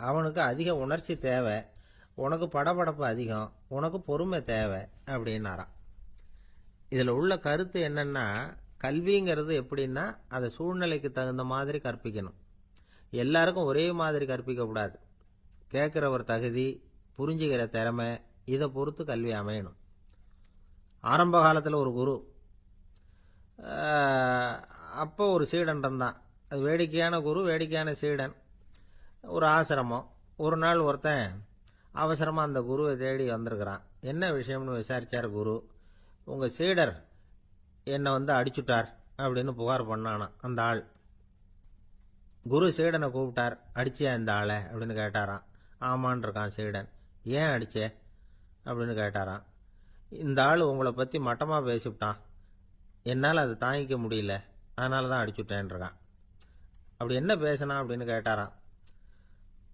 [SPEAKER 1] அவனுக்கு அதிக உணர்ச்சி தேவை, உனக்கு படபடப்பு அதிகம், உனக்கு பொறுமை தேவை அப்படின்னாராம். இதில் உள்ள கருத்து என்னன்னா, கல்விங்கிறது எப்படின்னா அதை சூழ்நிலைக்கு தகுந்த மாதிரி கற்பிக்கணும். எல்லாருக்கும் ஒரே மாதிரி கற்பிக்கக்கூடாது. கேட்குறவர் தகுதி, புரிஞ்சுக்கிற திறமை, இதை பொறுத்து கல்வி அமையணும். ஆரம்ப காலத்தில் ஒரு குரு, அப்போ ஒரு சீடன் இருந்தான். அது வேடிக்கையான குரு, வேடிக்கையான சீடன். ஒரு ஆசிரமம். ஒரு நாள் ஒருத்தன் அவசரமாக அந்த குருவை தேடி வந்திருக்கிறான். என்ன விஷயம்னு விசாரிச்சார் குரு. உங்கள் சீடர் என்னை அடிச்சுட்டார் அப்படின்னு புகார் பண்ணானா அந்த ஆள். குரு சீடனை கூப்பிட்டார். அடிச்சியா இந்த ஆளை அப்படின்னு கேட்டாராம். ஆமான் இருக்கான் சீடன். ஏன் அடிச்சே அப்படின்னு கேட்டாராம். இந்த ஆள் உங்களை பற்றி மட்டமாக பேசிவிட்டான், என்னால் அதை தாங்கிக்க முடியல, அதனால தான் அடிச்சுட்டேன் இருக்கான். அப்படி என்ன பேசினா அப்படின்னு கேட்டாராம்.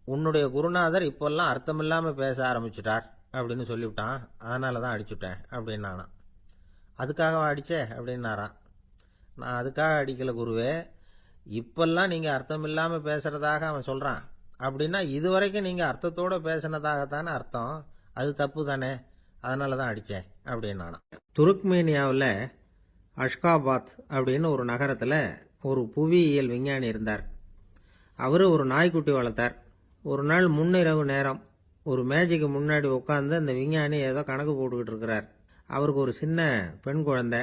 [SPEAKER 1] உன்னுடைய குருநாதர் இப்பெல்லாம் அர்த்தமில்லாமல் பேச ஆரம்பிச்சுட்டார் அப்படின்னு சொல்லிவிட்டான், அதனால தான் அடிச்சுட்டேன் அப்படின்னானா. அதுக்காக அடிச்சே அப்படின்னாராம். நான் அதுக்காக அடிக்கல குருவே, இப்பெல்லாம் நீங்கள் அர்த்தம் இல்லாமல் பேசுறதாக அவன் சொல்கிறான், அப்படின்னா இதுவரைக்கும் நீங்கள் அர்த்தத்தோடு பேசினதாகத்தானே அர்த்தம், அது தப்பு தானே, அதனால தான் அடித்தேன் அப்படின்னானா. துருக்மேனியாவில் அஷ்காபாத் அப்படின்னு ஒரு நகரத்தில் ஒரு புவியியல் விஞ்ஞானி இருந்தார். அவர் ஒரு நாய்க்குட்டி வளர்த்தார். ஒரு நாள் முன்னிரவு நேரம் ஒரு மேஜைக்கு முன்னாடி உட்காந்து அந்த விஞ்ஞானி ஏதோ கணக்கு போட்டுக்கிட்டு இருக்கிறார். அவருக்கு ஒரு சின்ன பெண் குழந்தை,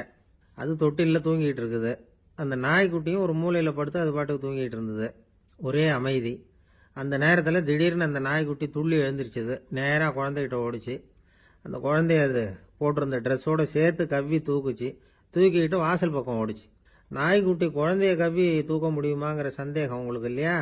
[SPEAKER 1] அது தொட்டிலில் தூங்கிட்டு இருக்குது. அந்த நாய்க்குட்டியும் ஒரு மூலையில் படுத்து அது பாட்டுக்கு தூங்கிட்டு இருந்தது. ஒரே அமைதி. அந்த நேரத்தில் திடீர்னு அந்த நாய்க்குட்டி துள்ளி எழுந்திரிச்சது. நேராக குழந்தைகிட்ட ஓடிச்சு. அந்த குழந்தைய அது போட்டிருந்த ட்ரெஸ்ஸோடு சேர்த்து கவ்வி தூக்குச்சு. தூக்கிக்கிட்டு வாசல் பக்கம் ஓடிச்சு. நாய்க்குட்டி குழந்தைய கவ்வி தூக்க முடியுமாங்கிற சந்தேகம் உங்களுக்கு இல்லையா?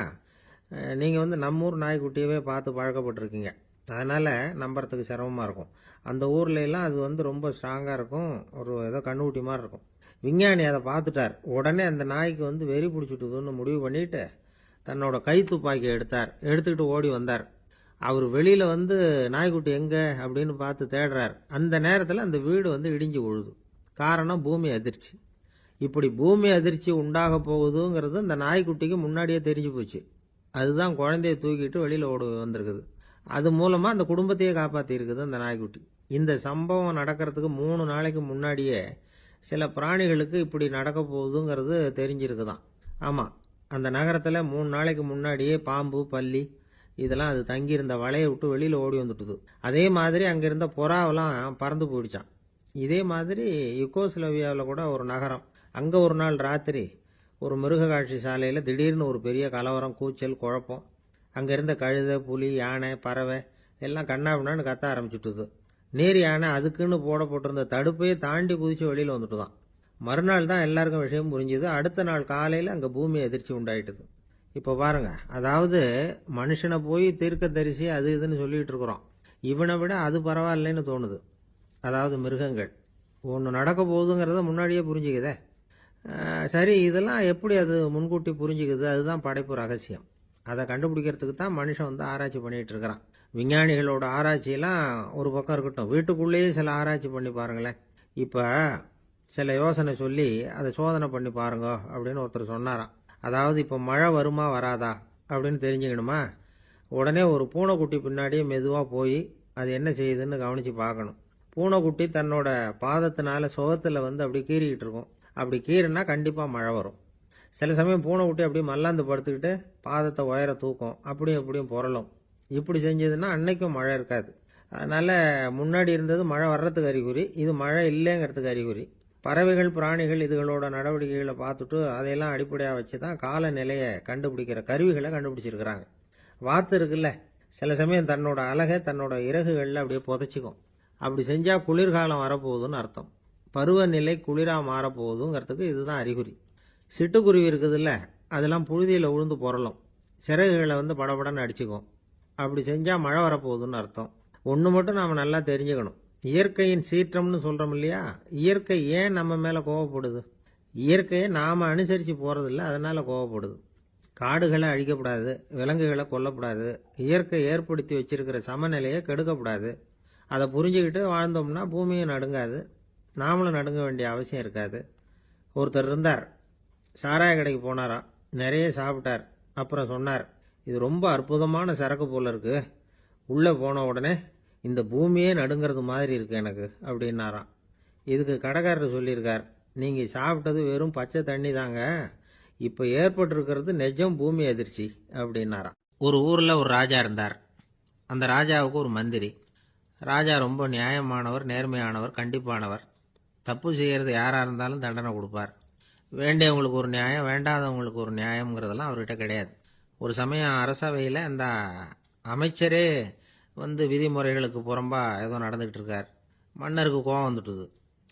[SPEAKER 1] நீங்கள் நம்ம ஊர் நாய்க்குட்டியவே பார்த்து பழக்கப்பட்டிருக்கீங்க, அதனால் நம்புறதுக்கு சிரமமாக இருக்கும். அந்த ஊர்ல எல்லாம் அது ரொம்ப ஸ்ட்ராங்காக இருக்கும், ஒரு ஏதோ கண்ணுக்குட்டி மாதிரி இருக்கும். விஞ்ஞானி அதை பார்த்துட்டார். உடனே அந்த நாய்க்கு வெறி பிடிச்சிட்டுதுன்னு முடிவு பண்ணிட்டு தன்னோட கை துப்பாக்கி எடுத்துக்கிட்டு ஓடி வந்தார். அவர் வெளியில் நாய்க்குட்டி எங்கே அப்படின்னு பார்த்து தேடுறார். அந்த நேரத்தில் அந்த வீடு இடிஞ்சு விழுது. காரணம் பூமி அதிர்ச்சி. இப்படி பூமி அதிர்ச்சி உண்டாக போகுதுங்கிறது அந்த நாய்க்குட்டிக்கு முன்னாடியே தெரிஞ்சு போச்சு. அதுதான் குழந்தைய தூக்கிட்டு வெளியில் ஓடி வந்திருக்குது. அது மூலமாக அந்த குடும்பத்தையே காப்பாற்றி இருக்குது அந்த நாய்க்குட்டி. இந்த சம்பவம் நடக்கிறதுக்கு 3 நாளைக்கு முன்னாடியே சில பிராணிகளுக்கு இப்படி நடக்க போகுதுங்கிறது தெரிஞ்சிருக்குதான். ஆமாம், அந்த நகரத்தில் 3 நாளைக்கு முன்னாடியே பாம்பு, பல்லி இதெல்லாம் அது தங்கியிருந்த வலையை விட்டு வெளியில் ஓடி வந்துட்டுது. அதே மாதிரி அங்கே இருந்த புறாவெல்லாம் பறந்து போயிடுச்சான். இதே மாதிரி யுகோஸ்லோவியாவில் கூட ஒரு நகரம், அங்கே ஒரு நாள் ராத்திரி ஒரு மிருக காட்சி சாலையில் திடீர்னு ஒரு பெரிய கலவரம், கூச்சல், குழப்பம். அங்கே இருந்த கழுதை, புலி, யானை, பறவை எல்லாம் கண்ணாபின்னான்னு கத்த ஆரம்பிச்சுட்டுது. நீர் யானை அதுக்குன்னு போடப்பட்டிருந்த தடுப்பையே தாண்டி குதிச்சு வெளியில் வந்துட்டு தான். மறுநாள் தான் எல்லாருக்கும் விஷயம் புரிஞ்சுது. அடுத்த நாள் காலையில் அங்கே பூமி அதிர்ச்சி உண்டாயிட்டுது. இப்போ பாருங்க, அதாவது மனுஷனை போய் தீர்க்கதரிசி அது இதுன்னு சொல்லிட்டு இருக்கிறோம். இவனை விட அது பரவாயில்லைன்னு தோணுது. அதாவது மிருகங்கள் ஒன்று நடக்க போகுதுங்கிறத முன்னாடியே புரிஞ்சுக்குதே. சரி, இதெல்லாம் எப்படி அது முன்கூட்டி புரிஞ்சுக்குது? அதுதான் படைப்பு ரகசியம். அதை கண்டுபிடிக்கிறதுக்கு தான் மனுஷன் ஆராய்ச்சி பண்ணிட்டு இருக்கிறான். விஞ்ஞானிகளோட ஆராய்ச்சியெல்லாம் ஒரு பக்கம் இருக்கட்டும், வீட்டுக்குள்ளேயே சில ஆராய்ச்சி பண்ணி பாருங்களேன். இப்போ சில யோசனை சொல்லி அதை சோதனை பண்ணி பாருங்க அப்படின்னு ஒருத்தர் சொன்னாராம். அதாவது இப்போ மழை வருமா வராதா அப்படின்னு தெரிஞ்சுக்கணுமா, உடனே ஒரு பூனைக்குட்டி பின்னாடியே மெதுவாக போய் அது என்ன செய்யுதுன்னு கவனித்து பார்க்கணும். பூனைக்குட்டி தன்னோட பாதத்தினால சுகத்தில் அப்படி கீறிக்கிட்டு இருக்கும். அப்படி கீறினா கண்டிப்பாக மழை வரும். சில சமயம் பூனைக்குட்டி அப்படியே மல்லாந்து படுத்துக்கிட்டு பாதத்தை உயர தூக்கும், அப்படியும் இப்படியும் புரளும். இப்படி செஞ்சதுன்னா அன்னைக்கும் மழை இருக்காது. அதனால் முன்னாடி இருந்தது மழை வர்றதுக்கு அறிகுறி, இது மழை இல்லைங்கிறதுக்கு அறிகுறி. பறவைகள் பிராணிகள் இதுகளோட நடவடிக்கைகளை பார்த்துட்டு அதையெல்லாம் அடிப்படையாக வச்சு தான் காலநிலையை கண்டுபிடிக்கிற கருவிகளை கண்டுபிடிச்சிருக்கிறாங்க. வாத்து இருக்குல்ல, சில சமயம் தன்னோட அழகை தன்னோட இறகுகளில் அப்படியே புதைச்சிக்கும். அப்படி செஞ்சால் குளிர்காலம் வரப்போகுதுன்னு அர்த்தம். பருவநிலை குளிராக மாறப்போகுதுங்கிறதுக்கு இதுதான் அறிகுறி. சிட்டுக்குருவி இருக்குதுல்ல, அதெல்லாம் புழுதியில் உழுந்து புரளும், சிறகுகளை படபடன்னு அடிச்சுக்கும். அப்படி செஞ்சால் மழை வரப்போகுதுன்னு அர்த்தம். ஒன்று மட்டும் நாம் நல்லா தெரிஞ்சுக்கணும், இயற்கையின் சீற்றம்னு சொல்கிறோம் இல்லையா, இயற்கை ஏன் நம்ம மேலே கோவப்படுது? இயற்கையை நாம் அனுசரித்து போகிறதில்ல, அதனால் கோவப்படுது. காடுகளை அழிக்கப்படாது, விலங்குகளை கொல்லக்கூடாது, இயற்கை ஏற்படுத்தி வச்சிருக்கிற சமநிலையை கெடுக்கக்கூடாது. அதை புரிஞ்சுக்கிட்டு வாழ்ந்தோம்னா பூமியும் நடுங்காது, நாமளும் நடுங்க வேண்டிய அவசியம் இருக்காது. ஒருத்தர் இருந்தார், சாராய கடைக்கு போனாராம், நிறைய சாப்பிட்டார். அப்புறம் சொன்னார், இது ரொம்ப அற்புதமான சரக்கு போல இருக்கு, உள்ளே போன உடனே இந்த பூமியே நடுங்கிறது மாதிரி இருக்கு எனக்கு அப்படின்னாராம். இதுக்கு கடைக்காரர் சொல்லியிருக்கார், நீங்கள் சாப்பிட்டது வெறும் பச்சை தண்ணி தாங்க, இப்போ ஏற்பட்டிருக்கிறது நிஜம் பூமி அதிர்ச்சி அப்படின்னாராம். ஒரு ஊரில் ஒரு ராஜா இருந்தார். அந்த ராஜாவுக்கு ஒரு மந்திரி. ராஜா ரொம்ப நியாயமானவர், நேர்மையானவர், கண்டிப்பானவர். தப்பு செய்கிறது யாராக இருந்தாலும் தண்டனை கொடுப்பார். வேண்டியவங்களுக்கு ஒரு நியாயம், வேண்டாதவங்களுக்கு ஒரு நியாயம்ங்கிறதெல்லாம் அவர்கிட்ட கிடையாது. ஒரு சமயம் அரசவையில் அந்த அமைச்சரே விதிமுறைகளுக்கு புறம்பா ஏதோ நடந்துகிட்டு இருக்கார். மன்னருக்கு கோவம் வந்துட்டுது.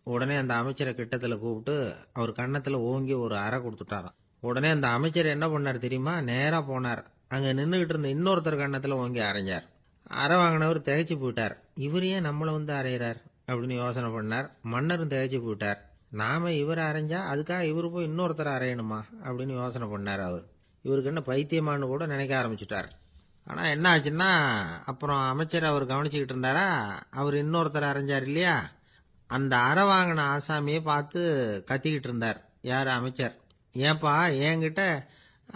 [SPEAKER 1] உடனே அந்த அமைச்சரை கிட்டத்தில் கூப்பிட்டு அவர் கன்னத்தில் ஓங்கி ஒரு அறை கொடுத்துட்டாராம். உடனே அந்த அமைச்சர் என்ன பண்ணார் தெரியுமா, நேராக போனார், அங்கே நின்றுக்கிட்டு இருந்த இன்னொருத்தர் கன்னத்தில் ஓங்கி அரைஞ்சார். அறை வாங்கினவர் திகைச்சு போயிட்டார். இவர் ஏன் நம்மளை அரைகிறார் அப்படின்னு யோசனை பண்ணார். மன்னரும் திகைச்சு போயிட்டார். நாம இவரை அரைஞ்சா அதுக்காக இவர் போய் இன்னொருத்தரை அரையணுமா அப்படின்னு யோசனை பண்ணார். இவருக்கு என்ன பைத்தியமானு கூட நினைக்க ஆரம்பிச்சுட்டார். ஆனால் என்ன ஆச்சுன்னா, அப்புறம் அமைச்சர் அவர் கவனிச்சுக்கிட்டு இருந்தாரா, அவர் இன்னொருத்தர் அரைஞ்சார் இல்லையா, அந்த அறை வாங்கின ஆசாமியை பார்த்து கத்திக்கிட்டு இருந்தார். யார்? அமைச்சர். ஏன்பா என்கிட்ட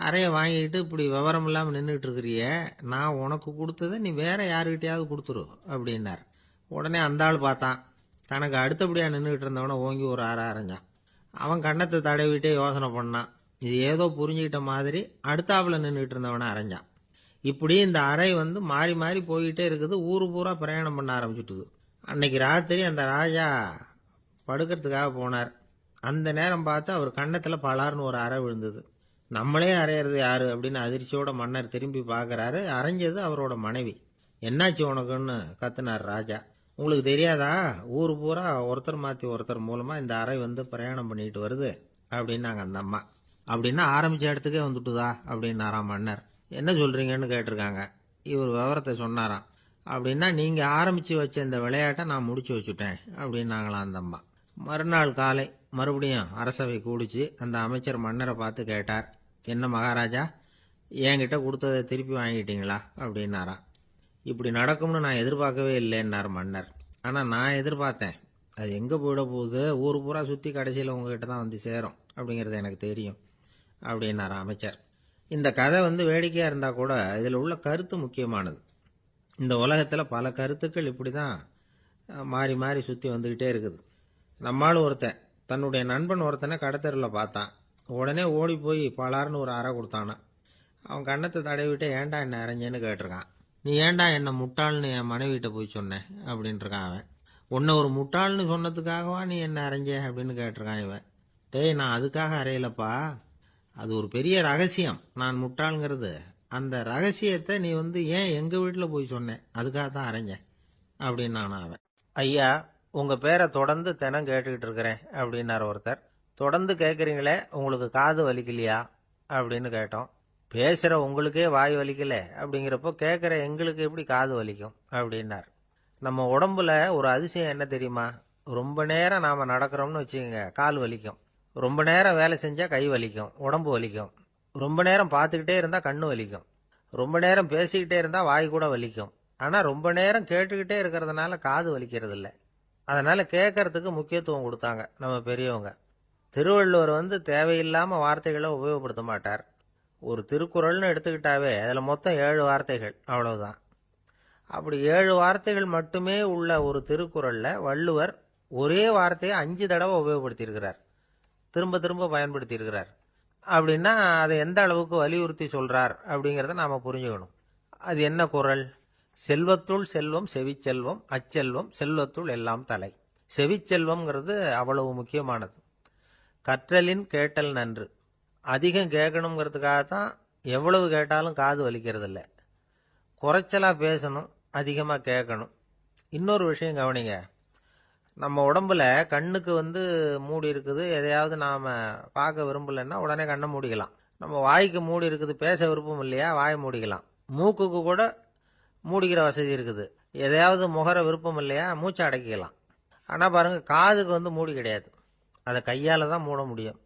[SPEAKER 1] அறையை வாங்கிக்கிட்டு இப்படி விவரம் இல்லாமல் நின்றுட்டு இருக்கிறிய, நான் உனக்கு கொடுத்ததை நீ வேற யாருக்கிட்டையாவது கொடுத்துரு அப்படின்னார். உடனே அந்த ஆள் பார்த்தான், தனக்கு அடுத்தபடியாக நின்றுக்கிட்டு இருந்தவனை ஓங்கி ஒரு அறை அரைஞ்சான். அவன் கண்ணத்தை தடவிட்டே யோசனை பண்ணான். இது ஏதோ புரிஞ்சுக்கிட்ட மாதிரி அடுத்தாப்புல நின்றுக்கிட்டு இருந்தவனை அரைஞ்சான். இப்படி இந்த அறை மாறி மாறி போய்கிட்டே இருக்குது. ஊரு பூரா பிரயாணம் பண்ண ஆரம்பிச்சுட்டுது. அன்னைக்கு ராத்திரி அந்த ராஜா படுக்கிறதுக்காக போனார். அந்த நேரம் பார்த்து அவர் கன்னத்தில் பலார்னு ஒரு அறை விழுந்தது. நம்மளே அரையிறது யாரு அப்படின்னு அதிர்ச்சியோட மன்னர் திரும்பி பார்க்கறாரு. அரைஞ்சது அவரோட மனைவி. என்னாச்சு உனக்குன்னு கத்துனார் ராஜா. உங்களுக்கு தெரியாதா, ஊர் பூரா ஒருத்தர் மாற்றி ஒருத்தர் மூலமா இந்த அறை பிரயாணம் பண்ணிட்டு வருது அப்படின்னாங்க அந்த அம்மா. அப்படின்னா ஆரம்பிச்ச இடத்துக்கே வந்துட்டுதா அப்படின்னாராம் மன்னர். என்ன சொல்றீங்கன்னு கேட்டிருக்காங்க. இவர் விவரத்தை சொன்னாராம். அப்படின்னா நீங்க ஆரம்பிச்சு வச்ச இந்த விளையாட்டை நான் முடிச்சு வச்சுட்டேன் அப்படின்னாங்களாம் அந்த அம்மா. மறுநாள் காலை மறுபடியும் அரசவை கூடிச்சு. அந்த அமைச்சர் மன்னரை பார்த்து கேட்டார், என்ன மகாராஜா, என்கிட்ட கொடுத்ததை திருப்பி வாங்கிட்டீங்களா அப்படின்னாராம். இப்படி நடக்கும்னு நான் எதிர்பார்க்கவே இல்லைன்னார் மன்னர். ஆனால் நான் எதிர்பார்த்தேன். அது எங்கே போயிட போகுது, ஊர் பூரா சுற்றி கடைசியில் உங்ககிட்ட தான் சேரும் அப்படிங்கிறது எனக்கு தெரியும் அப்படின்னார் அமைச்சர். இந்த கதை வேடிக்கையாக இருந்தால் கூட இதில் உள்ள கருத்து முக்கியமானது. இந்த உலகத்தில் பல கருத்துக்கள் இப்படி தான் மாறி மாறி சுற்றி வந்துக்கிட்டே இருக்குது. நம்மளும் ஒருத்தன் தன்னுடைய நண்பன் ஒருத்தனை கடத்தெருவில் பார்த்தான். உடனே ஓடி போய் பலார்னு ஒரு அறை கொடுத்தானான். அவன் கண்ணத்தை தடவிட்டு ஏன்டா என்ன அரைஞ்சேன்னு கேட்டிருக்கான். நீ ஏன்டா என்ன முட்டாள்னு என் மனைவிட்ட போய் சொன்னேன் அப்படின்ட்டுருக்கான் அவன். உன்னை ஒரு முட்டாள்னு சொன்னதுக்காகவா நீ என்ன அரைஞ்ச அப்படின்னு கேட்டிருக்கான் இவன். டேய், நான் அதுக்காக அறையலப்பா, அது ஒரு பெரிய ரகசியம். நான் முட்டாளுங்கிறது அந்த ரகசியத்தை நீ ஏன் எங்கள் வீட்டில் போய் சொன்னேன், அதுக்காக தான் அரைஞ்சேன் அப்படின்னு நான் அவன். ஐயா, உங்கள் பேரை தொடர்ந்து தினம் கேட்டுக்கிட்டு இருக்கிறேன் அப்படின்னார் ஒருத்தர். தொடர்ந்து கேட்குறீங்களே, உங்களுக்கு காது வலிக்கலையா அப்படின்னு கேட்டோம். பேசுகிற உங்களுக்கே வாய் வலிக்கல அப்படிங்கிறப்போ கேட்குற எங்களுக்கு எப்படி காது வலிக்கும் அப்படின்னார். நம்ம உடம்புல ஒரு அதிசயம் என்ன தெரியுமா? ரொம்ப நேரம் நாம் நடக்கிறோம்னு வச்சுக்கோங்க, கால் வலிக்கும். ரொம்ப நேரம் வேலை செஞ்சால் கை வலிக்கும், உடம்பு வலிக்கும். ரொம்ப நேரம் பார்த்துக்கிட்டே இருந்தால் கண்ணு வலிக்கும். ரொம்ப நேரம் பேசிக்கிட்டே இருந்தால் வாய் கூட வலிக்கும். ஆனால் ரொம்ப நேரம் கேட்டுக்கிட்டே இருக்கிறதுனால காது வலிக்கிறது இல்லை. அதனால் கேட்கறதுக்கு முக்கியத்துவம் கொடுத்தாங்க நம்ம பெரியவங்க. திருவள்ளுவர் தேவையில்லாமல் வார்த்தைகளை உபயோகப்படுத்த மாட்டார். ஒரு திருக்குறள்னு எடுத்துக்கிட்டாவே அதில் மொத்தம் 7 வார்த்தைகள், அவ்வளவுதான். அப்படி 7 வார்த்தைகள் மட்டுமே உள்ள ஒரு திருக்குறளில் வள்ளுவர் ஒரே வார்த்தையை 5 தடவை உபயோகப்படுத்தியிருக்கிறார், திரும்ப திரும்ப பயன்படுத்தியிருக்கிறார். அப்படின்னா அதை எந்த அளவுக்கு வலியுறுத்தி சொல்றார் அப்படிங்கிறத நாம் புரிஞ்சுக்கணும். அது என்ன குறள்? செல்வத்துள் செல்வம் செவிச்செல்வம், அச்செல்வம் செல்வத்துள் எல்லாம் தலை. செவிச்செல்வம்ங்கிறது அவ்வளவு முக்கியமானது. கற்றலின் கேட்டல் நன்று. அதிகம் கேட்கணுங்கிறதுக்காகத்தான் எவ்வளவு கேட்டாலும் காது வலிக்கிறது இல்லை. குறைச்சலாக பேசணும், அதிகமாக கேட்கணும். இன்னொரு விஷயம் கவனிங்க. நம்ம உடம்புல கண்ணுக்கு மூடி இருக்குது, எதையாவது நாம் பார்க்க விரும்பலைன்னா உடனே கண்ணை மூடிக்கலாம். நம்ம வாய்க்கு மூடி இருக்குது, பேச விருப்பம் இல்லையா, வாயை மூடிக்கலாம். மூக்குக்கு கூட மூடிக்கிற வசதி இருக்குது, எதையாவது முகர விருப்பம் இல்லையா, மூச்சை அடக்கிக்கலாம். ஆனால் பாருங்க, காதுக்கு மூடி கிடையாது, அதை கையால் தான் மூட முடியும்.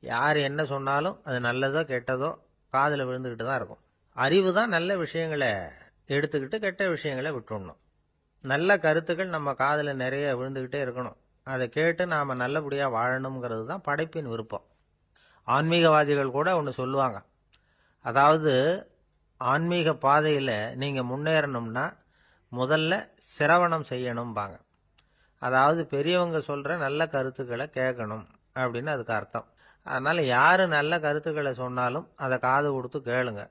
[SPEAKER 1] யார் என்ன சொன்னாலும் அது நல்லதோ கெட்டதோ காதில் விழுந்துக்கிட்டு தான் இருக்கும். அறிவு தான் நல்ல விஷயங்களை எடுத்துக்கிட்டு கெட்ட விஷயங்களை விட்டுடணும். நல்ல கருத்துக்கள் நம்ம காதில் நிறைய விழுந்துக்கிட்டே இருக்கணும். அதை கேட்டு நாம் நல்லபடியாக வாழணுங்கிறது தான் படைப்பின் விருப்பம். ஆன்மீகவாதிகள் கூட ஒன்று சொல்லுவாங்க. அதாவது, ஆன்மீக பாதையில் நீங்கள் முன்னேறணும்னா முதல்ல சிரவணம் செய்யணும்பாங்க. அதாவது பெரியவங்க சொல்கிற நல்ல கருத்துக்களை கேட்கணும் அப்படின்னு அதுக்கு அர்த்தம். அதனால் யார் நல்ல கருத்துக்களை சொன்னாலும் அதை காது கொடுத்து கேளுங்க.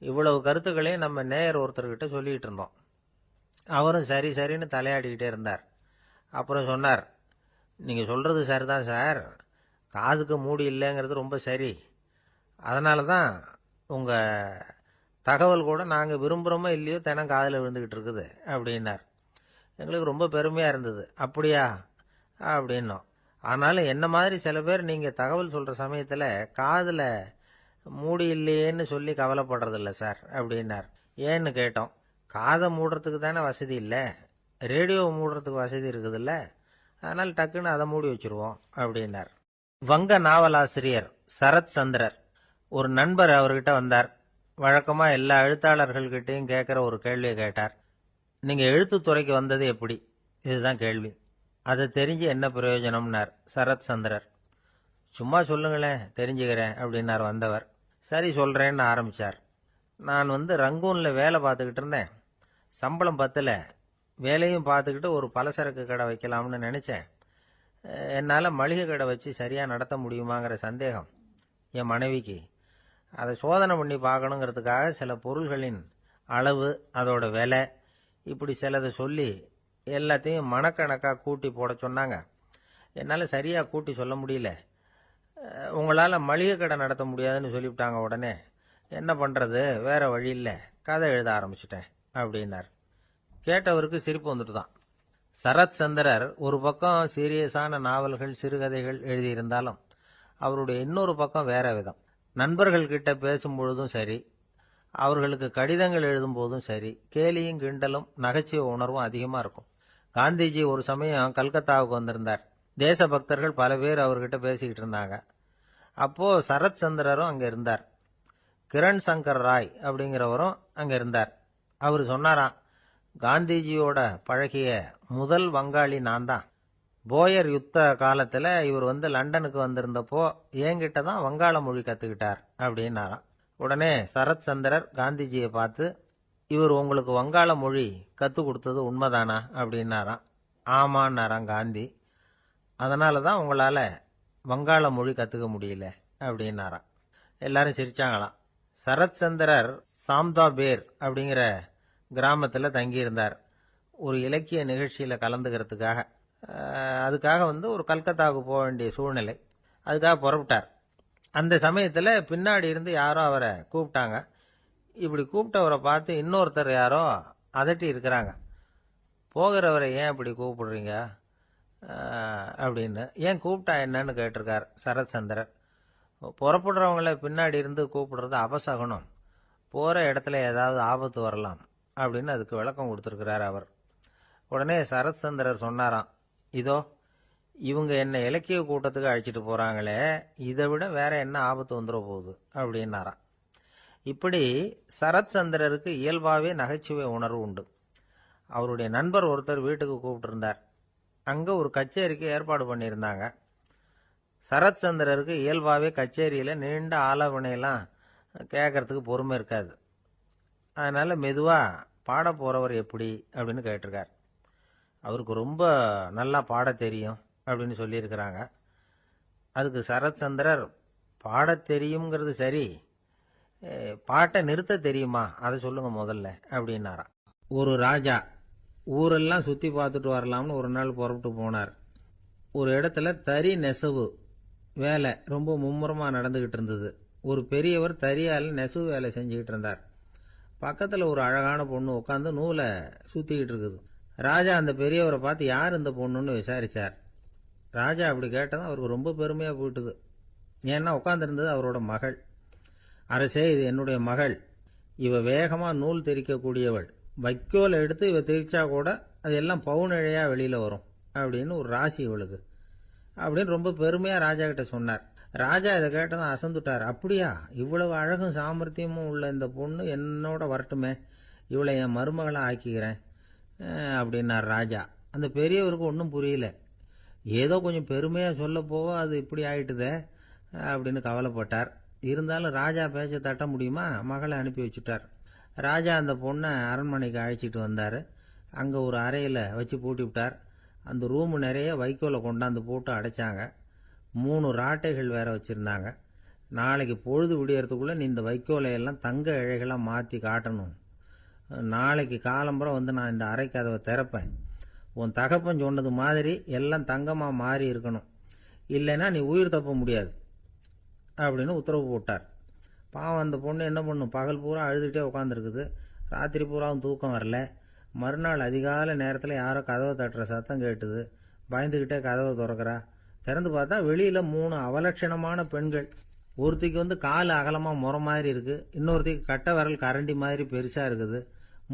[SPEAKER 1] இவ்வளவு கருத்துக்களையும் நம்ம நேயர் ஒருத்தர்கிட்ட சொல்லிகிட்டு இருந்தோம். அவரும் சரி சரின்னு தலையாடிக்கிட்டே இருந்தார். அப்புறம் சொன்னார், நீங்கள் சொல்கிறது சரிதான் சார், காதுக்கு மூடி இல்லைங்கிறது ரொம்ப சரி. அதனால தான் உங்கள் தகவல் கூட நாங்கள் விரும்புகிறோமோ இல்லையோ தினம் காதில் விழுந்துக்கிட்டு இருக்குது அப்படின்னார். எங்களுக்கு ரொம்ப பெருமையாக இருந்தது. அப்படியா அப்படின்னோம். ஆனாலும் என்ன மாதிரி சில பேர் நீங்கள் தகவல் சொல்கிற சமயத்தில் காதில் மூடி இல்லையேன்னு சொல்லி கவலைப்படுறதில்ல சார் அப்படின்னார். ஏன்னு கேட்டோம். காதை மூடுறதுக்கு தானே வசதி இல்லை, ரேடியோவை மூடுறதுக்கு வசதி இருக்குதுல்ல, அதனால் டக்குன்னு அதை மூடி வச்சுருவோம் அப்படின்னார். வங்க நாவலாசிரியர் சரத் சந்திரர் ஒரு நண்பர் அவர்கிட்ட வந்தார். வழக்கமாக எல்லா எழுத்தாளர்கள்கிட்டையும் கேட்குற ஒரு கேள்வியை கேட்டார். நீங்கள் எழுத்துத்துறைக்கு வந்தது எப்படி? இதுதான் கேள்வி. அதை தெரிஞ்சு என்ன பிரயோஜனம்னார் சரத் சந்திரர். சும்மா சொல்லுங்களேன், தெரிஞ்சுக்கிறேன் அப்படின்னார் வந்தவர். சரி சொல்கிறேன்னு ஆரம்பித்தார். நான் ரங்கூனில் வேலை பார்த்துக்கிட்டு இருந்தேன். சம்பளம் பத்தல. வேலையும் பார்த்துக்கிட்டு ஒரு பலசரக்கு கடை வைக்கலாம்னு நினச்சேன். என்னால் மளிகை கடை வச்சு சரியாக நடத்த முடியுமாங்கிற சந்தேகம் என் மனைவிக்கு. அதை சோதனை பண்ணி பார்க்கணுங்கிறதுக்காக சில பொருள்களின் அளவு, அதோட விலை, இப்படி சிலதை சொல்லி எல்லாத்தையும் மனக்கணக்காக கூட்டி போட சொன்னாங்க. என்னால் சரியாக கூட்டி சொல்ல முடியல. உங்களால் மளிகை கடை நடத்த முடியாதுன்னு சொல்லிவிட்டாங்க. உடனே என்ன பண்ணுறது, வேறு வழி இல்லை, கதை எழுத ஆரம்பிச்சிட்டேன் அப்படின்னார். கேட்டவருக்கு சிரிப்பு வந்துட்டு தான். சரத் சந்திரர் ஒரு பக்கம் சீரியஸான நாவல்கள், சிறுகதைகள் எழுதியிருந்தாலும் அவருடைய இன்னொரு பக்கம் வேற விதம். நண்பர்கள்கிட்ட பேசும்பொழுதும் சரி, அவர்களுக்கு கடிதங்கள் எழுதும் போதும் சரி, கேலியும் கிண்டலும் நகைச்சுவை உணர்வும் அதிகமாக இருக்கும். காந்திஜி ஒரு சமயம் கல்கத்தாவுக்கு வந்திருந்தார். தேசபக்தர்கள் பல பேர் அவர்கிட்ட பேசிக்கிட்டு இருந்தாங்க. அப்போது சரத் சந்திரரும் அங்கே இருந்தார். கிரண் சங்கர் ராய் அப்படிங்கிறவரும் அங்கே இருந்தார். அவர் சொன்னாராம், காந்திஜியோட பழகிய முதல் வங்காளி நான் தான். போயர் யுத்த காலத்தில் இவர் லண்டனுக்கு வந்திருந்தப்போ என்கிட்ட தான் வங்காள மொழி கற்றுக்கிட்டார் அப்படின்னாராம். உடனே சரத் சந்திரர் காந்திஜியை பார்த்து, இவர் உங்களுக்கு வங்காள மொழி கற்றுக் கொடுத்தது உண்மைதானா அப்படின்னாராம். ஆமான்னாராம் காந்தி. அதனால தான் உங்களால் வங்காள மொழி கற்றுக்க முடியல அப்படின்னாராம். எல்லாரும் சிரிச்சாங்களாம். சரத் சந்திரர் சாம்தாபேர் அப்படிங்கிற கிராமத்தில் தங்கியிருந்தார் ஒரு இலக்கிய நிகழ்ச்சியில் கலந்துக்கிறதுக்காக. அதுக்காக ஒரு கல்கத்தாவுக்கு போக வேண்டிய சூழ்நிலை. அதுக்காக புறப்பட்டார். அந்த சமயத்தில் பின்னாடி இருந்து யாரோ அவரை கூப்பிட்டாங்க. இப்படி கூப்பிட்டவரை பார்த்து இன்னொருத்தர் யாரோ அதட்டி இருக்கிறாங்க. போகிறவரை ஏன் இப்படி கூப்பிடுறீங்க அப்படின்னு. ஏன் கூப்பிட்டா என்னன்னு கேட்டிருக்கார் சரத் சந்திரர். புறப்படுறவங்கள பின்னாடி இருந்து கூப்பிடுறது அபசகுனம், போகிற இடத்துல ஏதாவது ஆபத்து வரலாம் அப்படின்னு அதுக்கு விளக்கம் கொடுத்துருக்கிறார் அவர். உடனே சரத்சந்திரர் சொன்னாராம், இதோ இவங்க என்ன இலக்கிய கூட்டத்துக்கு அழைச்சிட்டு போகிறாங்களே, இதை விட வேற என்ன ஆபத்து வந்துட போகுது அப்படின்னாராம். இப்படி சரத்சந்திரருக்கு இயல்பாகவே நகைச்சுவை உணர்வு உண்டு. அவருடைய நண்பர் ஒருத்தர் வீட்டுக்கு கூப்பிட்டுருந்தார். அங்கே ஒரு கச்சேரிக்கு ஏற்பாடு பண்ணியிருந்தாங்க. சரத்சந்திரருக்கு இயல்பாகவே கச்சேரியில் நீண்ட ஆலோசனையெல்லாம் கேட்கறதுக்கு பொறுமை இருக்காது. அதனால் மெதுவாக பாட போகிறவர் எப்படி அப்படின்னு கேட்டிருக்கார். அவருக்கு ரொம்ப நல்லா பாட தெரியும் அப்படின்னு சொல்லியிருக்கிறாங்க. அதுக்கு சரத்சந்திரர், பாட தெரியுங்கிறது சரி, பாட்டை நிறுத்த தெரியுமா அதை சொல்லுங்க முதல்ல அப்படின்னாராம். ஒரு ராஜா ஊரெல்லாம் சுற்றி பார்த்துட்டு வரலாம்னு ஒரு நாள் புறப்பட்டு போனார். ஒரு இடத்துல தறி நெசவு வேலை ரொம்ப மும்முரமாக நடந்துக்கிட்டு இருந்தது. ஒரு பெரியவர் தறியால் நெசவு வேலை செஞ்சுக்கிட்டு இருந்தார். பக்கத்தில் ஒரு அழகான பொண்ணு உட்காந்து நூலை சுற்றிக்கிட்டு இருக்குது. ராஜா அந்த பெரியவரை பார்த்து யார் இந்த பொண்ணுன்னு விசாரித்தார். ராஜா அப்படி கேட்டதும் அவருக்கு ரொம்ப பெருமையாக போயிட்டுது. ஏன்னா உட்காந்துருந்தது அவரோட மகள். அரசே, இது என்னுடைய மகள், இவ வேகமாக நூல் தெரிக்கக்கூடியவள், வைக்கோலை எடுத்து இவ தெரிச்சா கூட அது எல்லாம் பவுனிழையாக வெளியில் வரும் அப்படின்னு ஒரு ராசி இவளுக்கு அப்படின்னு ரொம்ப பெருமையாக ராஜா கிட்ட சொன்னார். ராஜா இதை கேட்டதும் அசந்துட்டார். அப்படியா, இவ்வளவு அழகும் சாமர்த்தியமும் உள்ள இந்த பொண்ணு என்னோட வரட்டுமே, இவளை என் மருமகளை ஆக்கிக்கிறேன் அப்படின்னார் ராஜா. அந்த பெரியவருக்கு ஒன்றும் புரியல. ஏதோ கொஞ்சம் பெருமையாக சொல்ல போவோ அது இப்படி ஆயிட்டுதே அப்படின்னு கவலைப்பட்டார். இருந்தாலும் ராஜா பேச்ச தட்ட முடியுமா, மகளை அனுப்பி வச்சுட்டார். ராஜா அந்த பொண்ணை அரண்மனைக்கு அழைச்சிட்டு வந்தார். அங்கே ஒரு அறையில் வச்சு பூட்டி விட்டார். அந்த ரூமு நிறைய வைக்கோலை கொண்டாந்து போட்டு அடைச்சாங்க. 3 ராட்டைகள் வேற வச்சுருந்தாங்க. நாளைக்கு பொழுது விடியறதுக்குள்ளே நீ இந்த வைக்கோலையெல்லாம் தங்க இழைகளாக மாற்றி காட்டணும். நாளைக்கு காலம்புறம் வந்து நான் இந்த அறை கதவை திறப்பேன். உன் தகப்பன் சொன்னது மாதிரி எல்லாம் தங்கமாக மாறி இருக்கணும், இல்லைன்னா நீ உயிர் தப்ப முடியாது அப்படின்னு உத்தரவு போட்டார். பாவம் அந்த பொண்ணு என்ன பண்ணும், பகல் பூரா அழுதுகிட்டே உட்காந்துருக்குது. ராத்திரி பூராவும் தூக்கம் வரல. மறுநாள் அதிகாலை நேரத்தில் யாரோ கதவை தட்டுற சத்தம் கேட்டுது. பயந்துக்கிட்டே கதவை திறக்கிறா. திறந்து பார்த்தா வெளியில் 3 அவலட்சணமான பெண்கள். ஒருத்திக்கு வந்து கால் அகலமாக முறை மாதிரி இருக்குது, இன்னொருத்திக்கு கட்டை விரல் கரண்டி மாதிரி பெருசாக இருக்குது,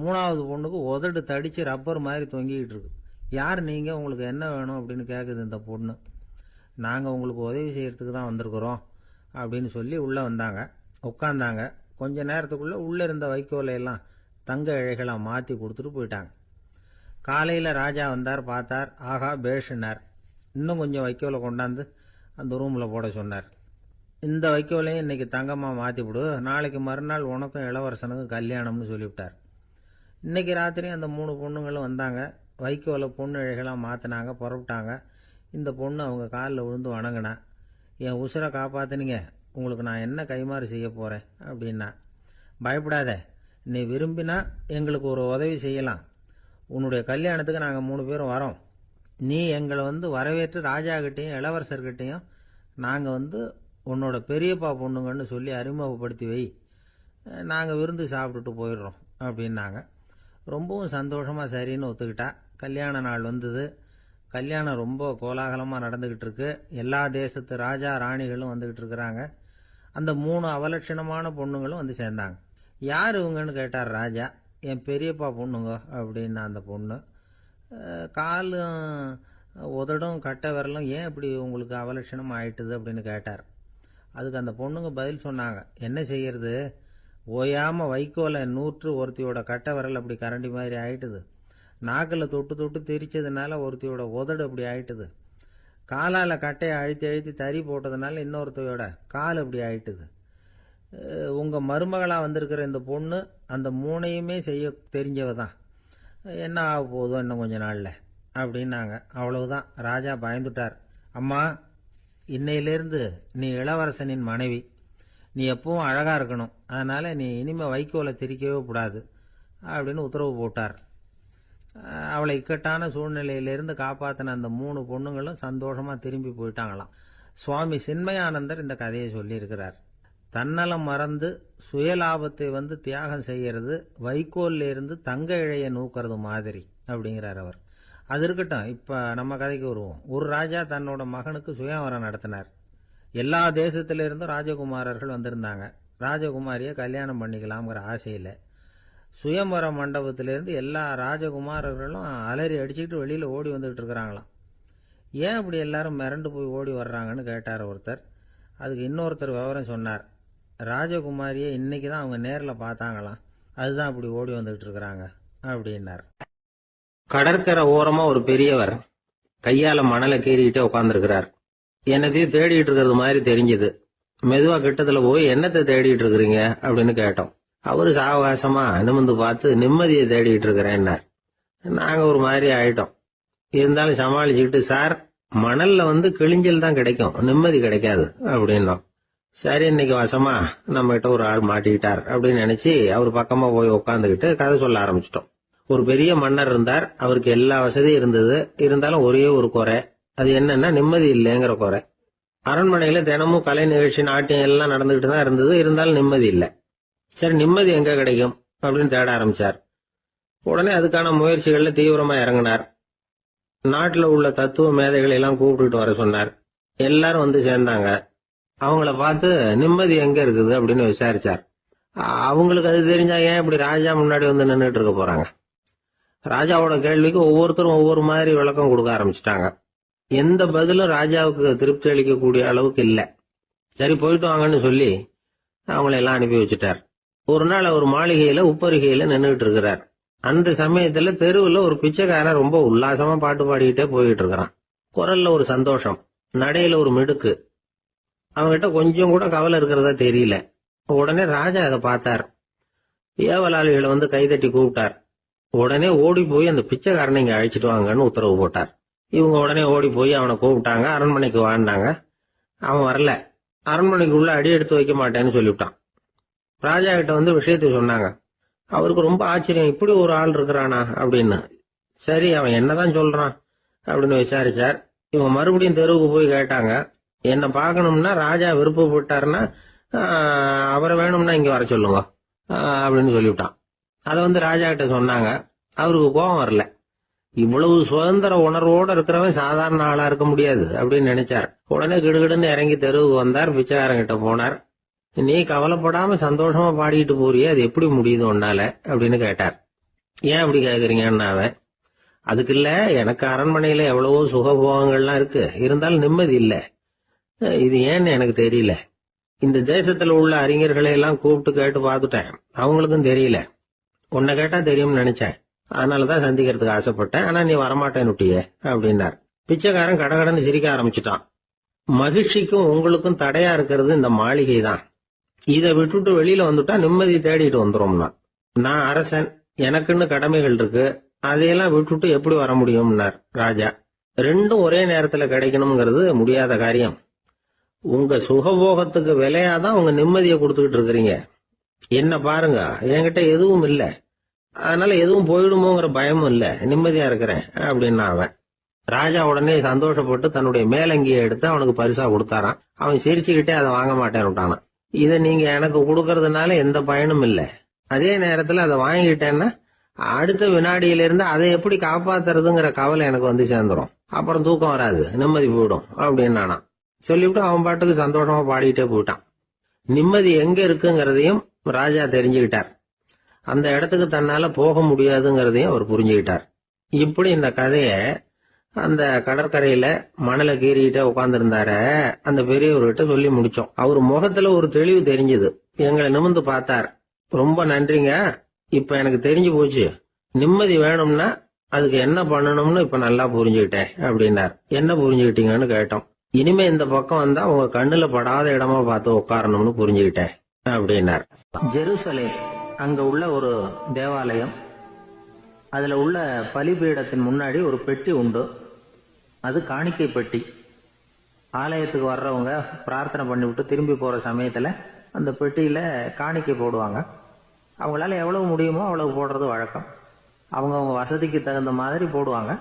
[SPEAKER 1] 3வது பொண்ணுக்கு உதடு தடித்து ரப்பர் மாதிரி தொங்கிக்கிட்டு இருக்கு. யார் நீங்கள், உங்களுக்கு என்ன வேணும் அப்படின்னு கேட்குது இந்த பொண்ணு. நாங்கள் உங்களுக்கு உதவி செய்கிறதுக்கு தான் வந்திருக்கிறோம் அப்படின்னு சொல்லி உள்ளே வந்தாங்க. உட்காந்தாங்க. கொஞ்ச நேரத்துக்குள்ளே உள்ளே இருந்த வைக்கோலையெல்லாம் தங்க இழைகளாக மாற்றி கொடுத்துட்டு போயிட்டாங்க. காலையில் ராஜா வந்தார், பார்த்தார். ஆகா பேஷுனார். இன்னும் கொஞ்சம் வைக்கோலை கொண்டாந்து அந்த ரூமில் போட சொன்னார். இந்த வைக்கோலையும் இன்னைக்கு தங்கமாக மாற்றிவிடு, நாளைக்கு மறுநாள் உனக்கும் இளவரசனுக்கும் கல்யாணம்னு சொல்லிவிட்டார். இன்னைக்கு ராத்திரி அந்த 3 பொண்ணுங்களும் வந்தாங்க. வைக்கோலை பொண்ணு இழைகளாக மாற்றினாங்க, புறப்பட்டாங்க. இந்த பொண்ணு அவங்க காலில் விழுந்து வணங்கினா. என் உசுரை காப்பாற்றினீங்க, உங்களுக்கு நான் என்ன கைமாறு செய்ய போகிறேன் அப்படின்னா. பயப்படாத, நீ விரும்பினா எங்களுக்கு ஒரு உதவி செய்யலாம். உன்னுடைய கல்யாணத்துக்கு நாங்கள் 3 பேரும் வரோம். நீ எங்களை வந்து வரவேற்று ராஜாக்கிட்டையும் இளவரசர்கிட்டையும் நாங்கள் வந்து உன்னோட பெரியப்பா பொண்ணுங்கன்னு சொல்லி அறிமுகப்படுத்தி வை, நாங்கள் விருந்து சாப்பிட்டுட்டு போயிடுறோம் அப்படின்னாங்க. ரொம்பவும் சந்தோஷமாக சரின்னு ஒத்துக்கிட்டா. கல்யாண நாள் வந்தது. கல்யாணம் ரொம்ப கோலாகலமாக நடந்துக்கிட்டு இருக்கு. எல்லா தேசத்து ராஜா ராணிகளும் வந்துக்கிட்டு இருக்கிறாங்க. அந்த 3 அவலட்சணமான பொண்ணுங்களும் வந்து சேர்ந்தாங்க. யார் இவங்கன்னு கேட்டார் ராஜா. என் பெரியப்பா பொண்ணுங்க அப்படின்னா அந்த பொண்ணு. காலும் உதடும் கட்டை விரலும் ஏன் இப்படி உங்களுக்கு அவலட்சணம் ஆயிட்டுது அப்படின்னு கேட்டார். அதுக்கு அந்த பொண்ணுங்க பதில் சொன்னாங்க. என்ன செய்யறது, ஓயாமல் வைக்கோலை நூற்று ஒருத்தியோட கட்டை விரல் அப்படி கரண்டி மாதிரி ஆயிட்டுது, நாக்கில் தொட்டு தொட்டு திரிச்சதுனால ஒருத்தியோட உதடு அப்படி ஆயிட்டுது, காலால் கட்டையை அழுத்தி அழுத்தி தறி போட்டதுனால இன்னொருத்தையோட கால் அப்படி ஆயிட்டுது. உங்கள் மருமகளாக வந்திருக்கிற இந்த பொண்ணு அந்த 3ஐயுமே செய்ய தெரிஞ்சவ தான். என்ன ஆக போதும் இன்னும் கொஞ்ச நாளில் அப்படின்னாங்க. அவ்வளவுதான். ராஜா பயந்துட்டார். அம்மா, இன்னையிலேருந்து நீ இளவரசனின் மனைவி. நீ எப்பவும் அழகாக இருக்கணும், அதனால் நீ இனிமேல் வைக்கோலை திரிக்கவே கூடாது அப்படின்னு உத்தரவு போட்டார். அவளை இக்கட்டான சூழ்நிலையிலிருந்து காப்பாற்றின அந்த 3 பொண்ணுங்களும் சந்தோஷமாக திரும்பி போயிட்டாங்களாம். சுவாமி சின்மயானந்தர் இந்த கதையை சொல்லியிருக்கிறார். தன்னலம் மறந்து சுயலாபத்தை வந்து தியாகம் செய்யறது வைக்கோல்ல இருந்து தங்க இழைய நூக்கிறது மாதிரி அப்படிங்கிறார் அவர். அது இருக்கட்டும், இப்போ நம்ம கதைக்கு வருவோம். ஒரு ராஜா தன்னோட மகனுக்கு சுயவரம் நடத்தினார். எல்லா தேசத்திலிருந்தும் ராஜகுமாரர்கள் வந்திருந்தாங்க. ராஜகுமாரியை கல்யாணம் பண்ணிக்கலாம்ங்கிற ஆசையில் சுயம்பர மண்டபத்திலிருந்து எல்லா ராஜகுமாரர்களும் அலறி அடிச்சுக்கிட்டு வெளியில் ஓடி வந்துகிட்டு இருக்கிறாங்களாம். ஏன் அப்படி எல்லாரும் மிரண்டு போய் ஓடி வர்றாங்கன்னு கேட்டார் ஒருத்தர். அதுக்கு இன்னொருத்தர் விவரம் சொன்னார். ராஜகுமாரியை இன்னைக்கு தான் அவங்க நேரில் பார்த்தாங்களாம், அதுதான் அப்படி ஓடி வந்துகிட்டு இருக்கிறாங்க அப்படின்னார். கடற்கரை ஓரமா ஒரு பெரியவர் கையால மணலை கீறிக்கிட்டே உட்காந்துருக்கிறார். என்னத்தையும் தேடிட்டு இருக்கிறது மாதிரி தெரிஞ்சது. மெதுவா கிட்டத்துல போய் என்னத்தை தேடிட்டு இருக்கிறீங்க அப்படின்னு கேட்டோம். அவரு சாவகாசமா நிமிந்து பார்த்து நிம்மதியை தேடிட்டு இருக்கிறேன்னார். நாங்க ஒரு மாதிரி ஆயிட்டோம். இருந்தாலும் சமாளிச்சுக்கிட்டு, சார் மணல்ல கிழிஞ்சல் தான் கிடைக்கும், நிம்மதி கிடைக்காது அப்படின்னோம். சரி, இன்னைக்கு வசமா நம்ம கிட்ட ஒரு ஆள் மாட்டிக்கிட்டார் அப்படின்னு நினைச்சு அவர் பக்கமா போய் உட்காந்துக்கிட்டு கதை சொல்ல ஆரம்பிச்சிட்டோம். ஒரு பெரிய மன்னர் இருந்தார். அவருக்கு எல்லா வசதியும் இருந்தது. இருந்தாலும் ஒரே ஒரு குறை. அது என்னன்னா நிம்மதி இல்லைங்கிற குறை. அரண்மனையில தினமும் கலை நிகழ்ச்சி, நாட்டியம் எல்லாம் நடந்துகிட்டு தான் இருந்தது. இருந்தாலும் நிம்மதி இல்லை. சரி, நிம்மதி எங்க கிடைக்கும் அப்படின்னு தேட ஆரம்பிச்சார். உடனே அதுக்கான முயற்சிகள்ல தீவிரமா இறங்கினார். நாட்டுல உள்ள தத்துவ மேதைகளை எல்லாம் கூப்பிட்டுட்டு வர சொன்னார். எல்லாரும் சேர்ந்தாங்க. அவங்கள பார்த்து நிம்மதி எங்க இருக்குது அப்படின்னு விசாரிச்சார். அவங்களுக்கு அது தெரிஞ்சா ஏன் இப்படி ராஜா முன்னாடி நின்றுட்டு இருக்க போறாங்க? ராஜாவோட கேள்விக்கு ஒவ்வொருத்தரும் ஒவ்வொரு மாதிரி விளக்கம் கொடுக்க ஆரம்பிச்சிட்டாங்க. எந்த பதிலும் ராஜாவுக்கு திருப்தி அளிக்கக்கூடிய அளவுக்கு இல்லை. சரி, போயிட்டு வாங்கன்னு சொல்லி அவங்கள எல்லாம் அனுப்பி வச்சுட்டார். ஒரு நாள் அவர் மாளிகையில உப்பருகையில நின்றுட்டு இருக்கிறார். அந்த சமயத்துல தெருவுல ஒரு பிச்சைக்காரன் ரொம்ப உல்லாசமா பாட்டு பாடிக்கிட்டே போயிட்டு இருக்கிறான். குரல்ல ஒரு சந்தோஷம், நடையில ஒரு மிடுக்கு. அவன்கிட்ட கொஞ்சம் கூட கவலை இருக்கிறதா தெரியல. உடனே ராஜா அதை பார்த்தார். ஏவலாளிகளை கைதட்டி கூப்பிட்டார். உடனே ஓடி போய் அந்த பிச்சைக்காரனை இங்க அழைச்சிட்டு வாங்கன்னு உத்தரவு போட்டார். இவங்க உடனே ஓடி போய் அவனை கூப்பிட்டாங்க. அரண்மனைக்கு வாழ்ந்தாங்க. அவன் வரல. அரண்மனைக்குள்ள அடி எடுத்து வைக்க மாட்டேன்னு சொல்லிவிட்டான். ராஜா கிட்ட விஷயத்தை சொன்னாங்க. அவருக்கு ரொம்ப ஆச்சரியம், இப்படி ஒரு ஆள் இருக்கிறானா அப்படின்னு. சரி, அவன் என்னதான் சொல்றான் அப்படின்னு விசாரிச்சார். இவங்க மறுபடியும் தெருவுக்கு போய் கேட்டாங்க. என்ன பார்க்கணும்னா ராஜா விருப்பப்பட்டாருன்னா அவரை வேணும்னா இங்க வர சொல்லுங்க அப்படின்னு சொல்லிவிட்டான். அதை ராஜா கிட்ட சொன்னாங்க. அவருக்கு கோபம் வரல. இவ்வளவு சுதந்திர உணர்வோட இருக்கிறவன் சாதாரண ஆளா இருக்க முடியாது அப்படின்னு நினைச்சார். உடனே கிடுகிடுன்னு இறங்கி தெருவுக்கு வந்தார். பிச்சைக்காரங்கிட்ட போனார். நீ கவலைப்படாம சந்தோஷமா பாடிட்டு போறியே, அது எப்படி முடியுது உன்னால அப்படின்னு கேட்டார். ஏன் அப்படி கேக்குறீங்கன்னு அவன், அதுக்கு இல்ல, எனக்கு அரண்மனையில எவ்வளவோ சுகபோகங்கள்லாம் இருக்கு, இருந்தாலும் நிம்மதி இல்ல. இது ஏன்னு எனக்கு தெரியல. இந்த தேசத்துல உள்ள அறிஞர்களை எல்லாம் கூப்பிட்டு கேட்டு பார்த்துட்டேன், அவங்களுக்கும் தெரியல. உன்னை கேட்டா தெரியும்னு நினைச்சேன், அதனாலதான் சந்திக்கிறதுக்கு ஆசைப்பட்டேன். ஆனா நீ வரமாட்டேன்னுட்டியே அப்படின்னார். பிச்சைக்காரன் கடகடன்னு சிரிக்க ஆரம்பிச்சுட்டான். மகிழ்ச்சிக்கும் உங்களுக்கும் தடையா இருக்கிறது இந்த மாளிகை தான். இதை விட்டுட்டு வெளியில வந்துட்டா நிம்மதி தேடிட்டு வந்துரும்னா. நான் அரசன், எனக்குன்னு கடமைகள் இருக்கு, அதையெல்லாம் விட்டுட்டு எப்படி வர முடியும்னார் ராஜா. ரெண்டும் ஒரே நேரத்துல கிடைக்கணுங்கிறது முடியாத காரியம். உங்க சுகபோகத்துக்கு விலையாதான் உங்க நிம்மதியை கொடுத்துக்கிட்டு இருக்கிறீங்க. என்ன பாருங்க, என்கிட்ட எதுவும் இல்லை, அதனால எதுவும் போயிடுமோங்கிற பயமும் இல்ல, நிம்மதியா இருக்கிறேன் அப்படின்னா அவன். ராஜா உடனே சந்தோஷப்பட்டு தன்னுடைய மேலங்கியை எடுத்து அவனுக்கு பரிசா கொடுத்தாரான். அவன் சிரிச்சுக்கிட்டே அதை வாங்க மாட்டேன்னு விட்டானான். இதை நீங்க எனக்கு கொடுக்கறதுனால எந்த பயனும் இல்லை, அதே நேரத்துல அதை வாங்கிட்டேன்னா அடுத்த வினாடியிலிருந்து அதை எப்படி காப்பாத்துறதுங்கிற கவலை எனக்கு சேர்ந்துரும். அப்புறம் தூக்கம் வராது, நிம்மதி போயிடும் அப்படின்னானா. சொல்லிவிட்டு அவன் பாட்டுக்கு சந்தோஷமா பாடிட்டே போயிட்டான். நிம்மதி எங்க இருக்குங்கிறதையும் ராஜா தெரிஞ்சுக்கிட்டார். அந்த இடத்துக்கு தன்னால போக முடியாதுங்கிறதையும் அவர் புரிஞ்சுக்கிட்டார். இப்படி இந்த கதைய அந்த கடற்கரையில மணலை கீறிக்கிட்டே உட்கார்ந்துருந்தார அந்த பெரியவர்கிட்ட சொல்லி முடிச்சோம். அவர் முகத்துல ஒரு தெளிவு தெரிஞ்சது. எங்களை நிமிர்ந்து பார்த்தார். ரொம்ப நன்றிங்க, இப்ப எனக்கு தெரிஞ்சு போச்சு, நிம்மதி வேணும்னா அதுக்கு என்ன பண்ணணும்னு இப்ப நல்லா புரிஞ்சுக்கிட்டேன் அப்படின்னார். என்ன புரிஞ்சுக்கிட்டீங்கன்னு கேட்டோம். இனிமே இந்த பக்கம் வந்தா உங்க கண்ணுல படாத இடமா பார்த்து உட்காரணும்னு புரிஞ்சுக்கிட்டேன் அப்படின்னார். ஜெருசலேம், அங்க உள்ள ஒரு தேவாலயம், அதுல உள்ள பலிபீடத்தின் முன்னாடி ஒரு பெட்டி உண்டு. அது காணிக்கை பெட்டி. ஆலயத்துக்கு வர்றவங்க பிரார்த்தனை பண்ணிவிட்டு திரும்பி போற சமயத்துல அந்த பெட்டியில காணிக்கை போடுவாங்க. அவங்களால எவ்வளவு முடியுமோ அவ்வளவு போடுறது வழக்கம். அவங்கவுங்க வசதிக்கு தகுந்த மாதிரி போடுவாங்க.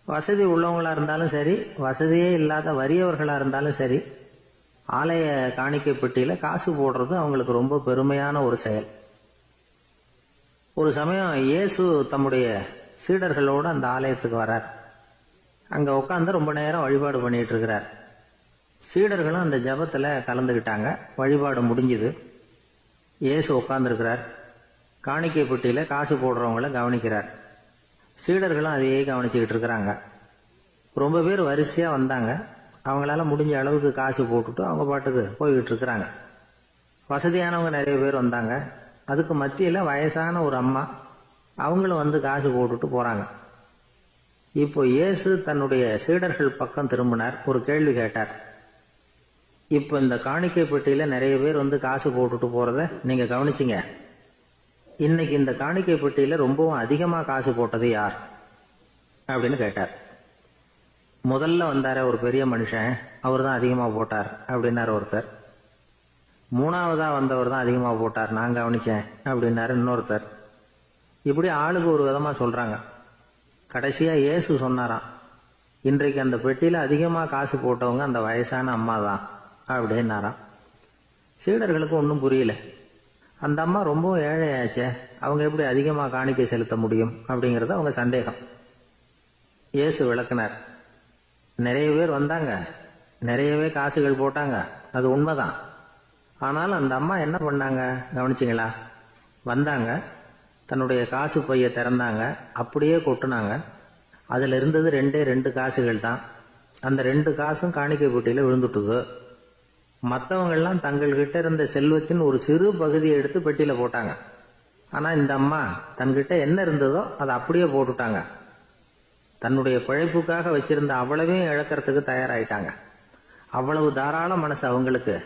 [SPEAKER 1] வசதி உள்ளவங்களா இருந்தாலும் சரி, வசதியே இல்லாத வறியவர்களா இருந்தாலும் சரி, ஆலய காணிக்கை பெட்டியில காசு போடுறது அவங்களுக்கு ரொம்ப பெருமையான ஒரு செயல். ஒரு சமயம் இயேசு தம்முடைய சீடர்களோடு அந்த ஆலயத்துக்கு வர்றார். அங்க உட்காந்து ரொம்ப நேரம் வழிபாடு பண்ணிட்டு இருக்கிறார்.
[SPEAKER 2] சீடர்களும் அந்த ஜபத்தில் கலந்துக்கிட்டாங்க. வழிபாடு முடிஞ்சுது. இயேசு உட்கார்ந்துருக்கிறார். காணிக்கை பெட்டியில் காசு போடுறவங்கள கவனிக்கிறார். சீடர்களும் அதையே கவனிச்சுக்கிட்டு இருக்கிறாங்க. ரொம்ப பேர் வரிசையாக வந்தாங்க. அவங்களால முடிஞ்ச அளவுக்கு காசு போட்டுட்டு அவங்க பாட்டுக்கு போய்கிட்டு இருக்கிறாங்க. வசதியானவங்க நிறைய பேர் வந்தாங்க. அதுக்கு மத்தியில் வயசான ஒரு அம்மா, அவங்களும் வந்து காசு போட்டுட்டு போகிறாங்க. இப்போ இயேசு தன்னுடைய சீடர்கள் பக்கம் திரும்பினார். ஒரு கேள்வி கேட்டார். இப்போ இந்த காணிக்கை பெட்டியில் நிறைய பேர் வந்து காசு போட்டுட்டு போகிறத நீங்கள் கவனிச்சிங்க. இன்னைக்கு இந்த காணிக்கை பெட்டியில் ரொம்பவும் அதிகமாக காசு போட்டது யார் அப்படின்னு கேட்டார். முதல்ல வந்தார ஒரு பெரிய மனுஷன், அவர் தான் அதிகமாக போட்டார் அப்படின்னாரு ஒருத்தர். மூணாவதாக வந்தவர் தான் அதிகமாக போட்டார், நான் கவனித்தேன் அப்படின்னாரு இன்னொருத்தர். இப்படி ஆளுக்கு ஒரு விதமாக சொல்கிறாங்க. கடைசியாக இயேசு சொன்னாராம், இன்றைக்கு அந்த பெட்டியில் அதிகமாக காசு போட்டவங்க அந்த வயசான அம்மா தான் அப்படின்னாராம். சீடர்களுக்கு ஒன்றும் புரியல. அந்த அம்மா ரொம்பவும் ஏழையாச்சே, அவங்க எப்படி அதிகமாக காணிக்கை செலுத்த முடியும் அப்படிங்கிறது அவங்க சந்தேகம். இயேசு விளக்குனார். நிறைய பேர் வந்தாங்க, நிறையவே காசுகள் போட்டாங்க, அது உண்மைதான். ஆனால் அந்த அம்மா என்ன பண்ணாங்க கவனிச்சிங்களா? வந்தாங்க, தன்னுடைய காசு பையை திறந்தாங்க, அப்படியே கொட்டுனாங்க. அதில் இருந்தது ரெண்டு காசுகள் தான். அந்த 2 காசும் காணிக்கை பெட்டியில் விழுந்துட்டுது. மற்றவங்கள்லாம் தங்கள்கிட்ட இருந்த செல்வத்தின் ஒரு சிறு பகுதியை எடுத்து பெட்டியில் போட்டாங்க. ஆனால் இந்த அம்மா தன்கிட்ட என்ன இருந்ததோ அதை அப்படியே போட்டுட்டாங்க. தன்னுடைய பிழைப்புக்காக வச்சிருந்த அவ்வளவையும் இழக்கிறதுக்கு தயாராயிட்டாங்க. அவ்வளவு தாராள மனசு அவங்களுக்கு.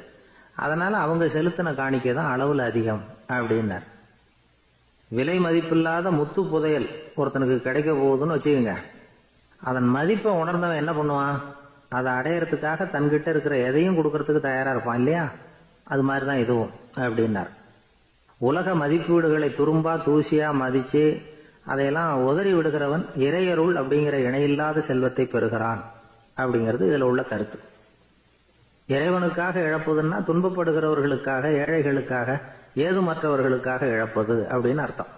[SPEAKER 2] அதனால அவங்க செலுத்தின காணிக்கை தான் அளவில் அதிகம் அப்படின்னார். விலை மதிப்பில்லாத முத்து புதையல் ஒருத்தனுக்கு கிடைக்க போகுதுன்னு வச்சுக்கோங்க. அதன் மதிப்பை உணர்ந்தவன் என்ன பண்ணுவான்? அதை அடையறதுக்காக தன்கிட்ட இருக்கிற எதையும் கொடுக்கறதுக்கு தயாரா இருப்பான் இல்லையா? அது மாதிரி தான் இதுவும் அப்படின்னார். உலக மதிப்பீடுகளை துரும்பா தூசியா மதிச்சு அதையெல்லாம் உதறி விடுகிறவன் இறையருள் அப்படிங்கிற இணையில்லாத செல்வத்தை பெறுகிறான் அப்படிங்கிறது இதுல உள்ள கருத்து. இறைவனுக்காக இழப்பதுன்னா துன்பப்படுகிறவர்களுக்காக, ஏழைகளுக்காக, ஏதுமற்றவர்களுக்காக இழப்பது அப்படின்னு அர்த்தம்.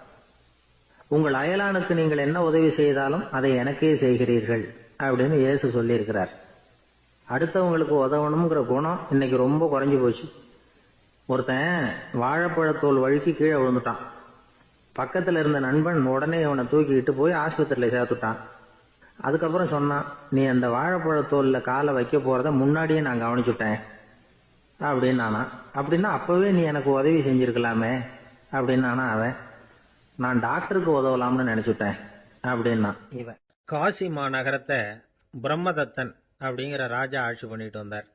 [SPEAKER 2] உங்கள் அயலானுக்கு நீங்கள் என்ன உதவி செய்தாலும் அதை எனக்கே செய்கிறீர்கள் அப்படின்னு இயேசு சொல்லியிருக்கிறார். அடுத்தவங்களுக்கு உதவணுங்கிற குணம் இன்னைக்கு ரொம்ப குறைஞ்சி போச்சு. ஒருத்தன் வாழைப்பழத்தோல் வழுக்கி கீழே விழுந்துட்டான். பக்கத்தில் இருந்த நண்பன் உடனே அவனை தூக்கிக்கிட்டு போய் ஆஸ்பத்திரியில் சேர்த்துட்டான். அதுக்கப்புறம் சொன்னான், நீ அந்த வாழைப்பழத்தோலில் காலை வைக்க போகிறத முன்னாடியே நான் கவனிச்சுட்டேன் அப்படின்னானா. அப்படின்னா அப்போவே நீ எனக்கு உதவி செஞ்சிருக்கலாமே அப்படின்னானா அவன். நான் டாக்டருக்கு உதவலாம்னு நினச்சிட்டேன் அப்படின்னா இவன்.
[SPEAKER 1] காசி மாநகரத்தை பிரம்மதத்தன் அப்படிங்கிற ராஜா ஆட்சி பண்ணிட்டு வந்தார்.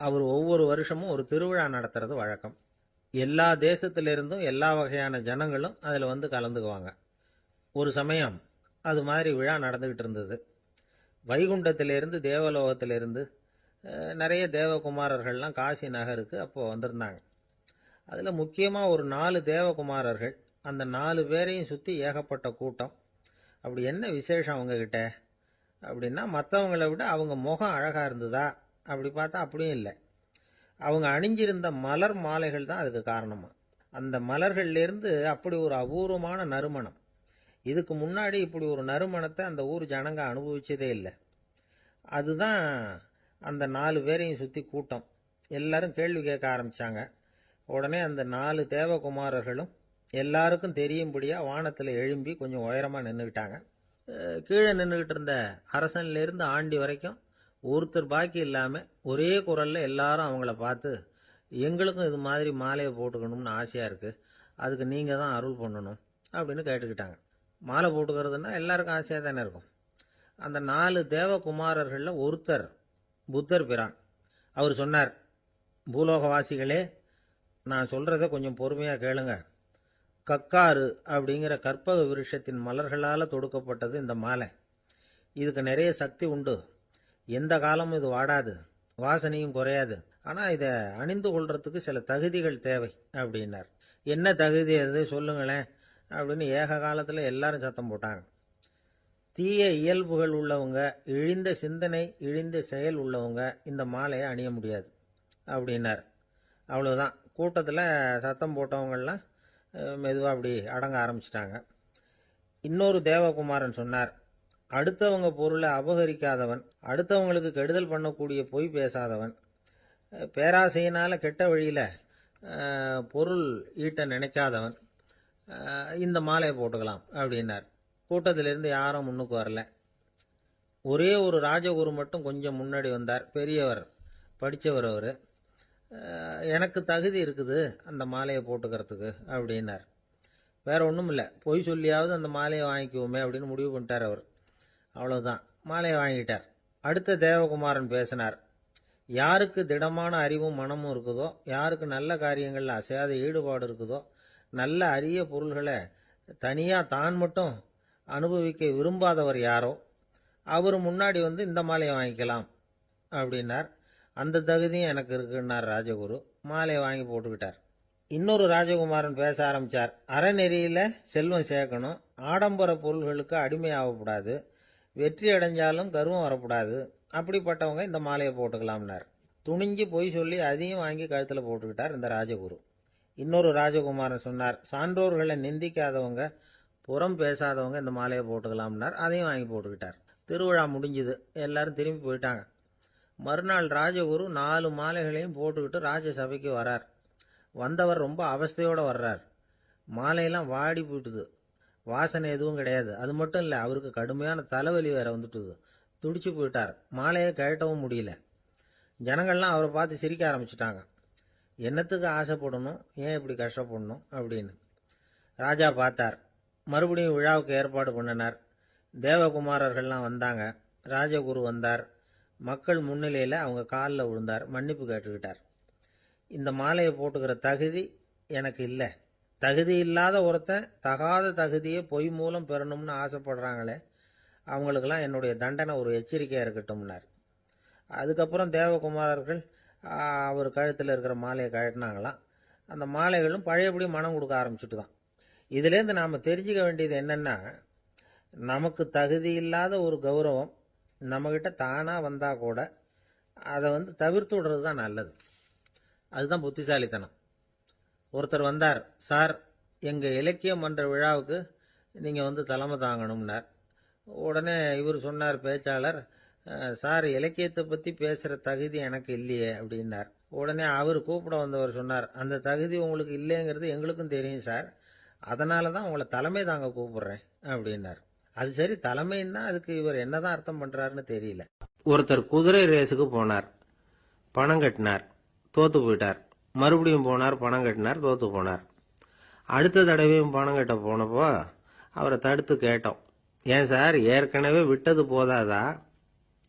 [SPEAKER 1] அவர் ஒவ்வொரு வருஷமும் ஒரு திருவிழா நடத்துறது வழக்கம். எல்லா தேசத்திலிருந்தும் எல்லா வகையான ஜனங்களும் அதில் வந்து கலந்துக்குவாங்க. ஒரு சமயம் அது மாதிரி விழா நடந்துக்கிட்டு இருந்தது. வைகுண்டத்திலிருந்து தேவலோகத்திலிருந்து நிறைய தேவகுமாரர்கள்லாம் காசி நகருக்கு அப்போது வந்திருந்தாங்க. அதில் முக்கியமாக ஒரு 4 தேவகுமாரர்கள். அந்த 4 பேரையும் சுற்றி ஏகப்பட்ட கூட்டம். அப்படி என்ன விசேஷம் அவங்கக்கிட்ட அப்படின்னா, மற்றவங்களை விட அவங்க முகம் அழகாக இருந்ததா அப்படி பார்த்தா அப்படியும் இல்லை. அவங்க அணிஞ்சிருந்த மலர் மாலைகள் தான் அதுக்கு காரணமாக. அந்த மலர்கள்லேருந்து அப்படி ஒரு அபூர்வமான நறுமணம். இதுக்கு முன்னாடி இப்படி ஒரு நறுமணத்தை அந்த ஊர் ஜனங்க அனுபவிச்சதே இல்லை. அதுதான் அந்த 4 பேரையும் சுற்றி கூட்டம். எல்லாரும் கேள்வி கேட்க ஆரம்பித்தாங்க. உடனே அந்த 4 தேவகுமாரர்களும் எல்லாருக்கும் தெரியும்படியாக வானத்தில் எழும்பி கொஞ்சம் உயரமாக நின்றுக்கிட்டாங்க. கீழே நின்றுக்கிட்டு இருந்த அரசன்லேருந்து ஆண்டி வரைக்கும் ஒருத்தர் பாக்கி இல்லாமல் ஒரே குரலில் எல்லாரும் அவங்கள பார்த்து, எங்களுக்கும் இது மாதிரி மாலையை போட்டுக்கணும்னு ஆசையாக இருக்குது, அதுக்கு நீங்கள் தான் அருள் பண்ணணும் அப்படின்னு கேட்டுக்கிட்டாங்க. மாலை போட்டுக்கிறதுனா எல்லாருக்கும் ஆசையாக தானே இருக்கும். அந்த 4 தேவகுமாரர்களில் ஒருத்தர் புத்தர் பிரான். அவர் சொன்னார், பூலோகவாசிகளே, நான் சொல்கிறத கொஞ்சம் பொறுமையாக கேளுங்க. கக்காரு அப்படிங்கிற கற்பக விருஷத்தின் மலர்களால் தொடுக்கப்பட்டது இந்த மாலை. இதுக்கு நிறைய சக்தி உண்டு. எந்த காலமும் இது வாடாது, வாசனையும் குறையாது. ஆனால் இதை அணிந்து கொள்றதுக்கு சில தகுதிகள் தேவை அப்படின்னார். என்ன தகுதி அது சொல்லுங்களேன் அப்படின்னு ஏக காலத்தில் எல்லாரும் சத்தம் போட்டாங்க. தீய இயல்புகள் உள்ளவங்க, இழிந்த சிந்தனை, இழிந்த செயல் உள்ளவங்க இந்த மாலையை அணிய முடியாது அப்படின்னார். அவ்வளோதான். கூட்டத்தில் சத்தம் போட்டவங்கள்லாம் மெதுவாக அப்படி அடங்க ஆரம்பிச்சிட்டாங்க. இன்னொரு தேவகுமாரன் சொன்னார், அடுத்தவங்க பொருளை அபகரிக்காதவன், அடுத்தவங்களுக்கு கெடுதல் பண்ணக்கூடிய பொய் பேசாதவன், பேராசையினால கெட்ட வழியில பொருள் ஈட்ட நினைக்காதவன் இந்த மாலையை போட்டுக்கலாம் அப்படின்னார். கூட்டத்திலிருந்து யாரும் முன்னுக்கு வரல. ஒரே ஒரு ராஜகுரு மட்டும் கொஞ்சம் முன்னாடி வந்தார். பெரியவர், படித்தவர் அவர். எனக்கு தகுதி இருக்குது அந்த மாலையை போட்டுக்கிறதுக்கு அப்படின்னார். வேற ஒன்றும் இல்லை, பொய் சொல்லியாவது அந்த மாலையை வாங்கிக்குவோமே அப்படின்னு முடிவு பண்ணிட்டார் அவர். அவ்வளவுதான், மாலையை வாங்கிட்டார். அடுத்த தேவகுமாரன் பேசினார். யாருக்கு திடமான அறிவும் மனமும் இருக்குதோ, யாருக்கு நல்ல காரியங்களில் அசையாத ஈடுபாடு இருக்குதோ, நல்ல அரிய பொருள்களை தனியாக தான் மட்டும் அனுபவிக்க விரும்பாதவர் யாரோ அவர் முன்னாடி வந்து இந்த மாலையை வாங்கிக்கலாம் அப்படின்னார். அந்த தகுதியும் எனக்கு இருக்குன்னார் ராஜகுரு. மாலையை வாங்கி போட்டுக்கிட்டார். இன்னொரு ராஜகுமாரன் பேச ஆரம்பித்தார். அறநெறியில் செல்வம் சேர்க்கணும், ஆடம்பர பொருள்களுக்கு அடிமையாகக்கூடாது, வெற்றி அடைஞ்சாலும் கர்வம் வரக்கூடாது, அப்படிப்பட்டவங்க இந்த மாலையை போட்டுக்கலாம்னார். துணிஞ்சு பொய் சொல்லி அதையும் வாங்கி கழுத்தில் போட்டுக்கிட்டார் இந்த ராஜகுரு. இன்னொரு ராஜகுமாரன் சொன்னார். சான்றோர்களை நிந்திக்காதவங்க, புறம் பேசாதவங்க இந்த மாலையை போட்டுக்கலாம்னார். அதையும் வாங்கி போட்டுக்கிட்டார். திருவிழா முடிஞ்சுது, எல்லாரும் திரும்பி போயிட்டாங்க. மறுநாள் ராஜகுரு 4 மாலைகளையும் போட்டுக்கிட்டு ராஜசபைக்கு வரார். வந்தவர் ரொம்ப அவஸ்தையோடு வர்றார். மாலையெல்லாம் வாடி போயிட்டுது, வாசனை எதுவும் கிடையாது. அது மட்டும் இல்லை, அவருக்கு கடுமையான தலைவலி வேற வந்துட்டுது. துடிச்சு போயிட்டார். மாலையை கழட்டவும் முடியல. ஜனங்கள்லாம் அவரை பார்த்து சிரிக்க ஆரம்பிச்சிட்டாங்க. என்னத்துக்கு ஆசைப்படணும், ஏன் இப்படி கஷ்டப்படணும் அப்படின்னு. ராஜா பார்த்தார். மறுபடியும் விழாவுக்கு ஏற்பாடு பண்ணினார். தேவகுமாரர்கள்லாம் வந்தாங்க. ராஜகுரு வந்தார். மக்கள் முன்னிலையில் அவங்க காலில் விழுந்தார். மன்னிப்பு கேட்டுக்கிட்டார். இந்த மாலையை போட்டுக்கிற தகுதி எனக்கு இல்லை. தகுதி இல்லாத ஒருத்தன் தகாத தகுதியை பொய் மூலம் பெறணும்னு ஆசைப்படுறாங்களே, அவங்களுக்கெல்லாம் என்னுடைய தண்டனை ஒரு எச்சரிக்கையாக இருக்கட்டும்னார். அதுக்கப்புறம் தேவகுமாரர்கள் அவர் கழுத்தில் இருக்கிற மாலையை கழட்டினாங்களாம். அந்த மாலைகளும் பழையபடி மனம் கொடுக்க ஆரம்பிச்சுட்டு தான். இதுலேருந்து நாம் தெரிஞ்சுக்க வேண்டியது என்னென்னா, நமக்கு தகுதி இல்லாத ஒரு கௌரவம் நம்மக்கிட்ட தானாக வந்தால் கூட அதை தவிர்த்து விடுறது தான் நல்லது. அதுதான் புத்திசாலித்தனம். ஒருத்தர் வந்தார். சார், எங்கள் இலக்கிய மன்ற விழாவுக்கு நீங்கள் தலைமை தாங்கணும்னார். உடனே இவர் சொன்னார், பேச்சாளர், சார், இலக்கியத்தை பற்றி பேசுகிற தகுதி எனக்கு இல்லையே அப்படின்னார். உடனே அவர் கூப்பிட வந்தவர் சொன்னார், அந்த தகுதி உங்களுக்கு இல்லைங்கிறது எங்களுக்கும் தெரியும் சார், அதனால தான் உங்களை தலைமை தாங்க கூப்பிடுறேன் அப்படின்னார். அது சரி, தலைமைன்னா அதுக்கு இவர் என்னதான் அர்த்தம் பண்ணுறாருன்னு தெரியல. ஒருத்தர் குதிரை ரேஸுக்கு போனார். பணம் கட்டினார், தோத்து போயிட்டார். மறுபடியும் போனார், பணம் கட்டினார், தோத்து போனார். அடுத்த தடவையும் பணம் கட்ட போனப்போ அவரை தடுத்து கேட்டோம், ஏன் சார், ஏற்கனவே விட்டது போதாதா,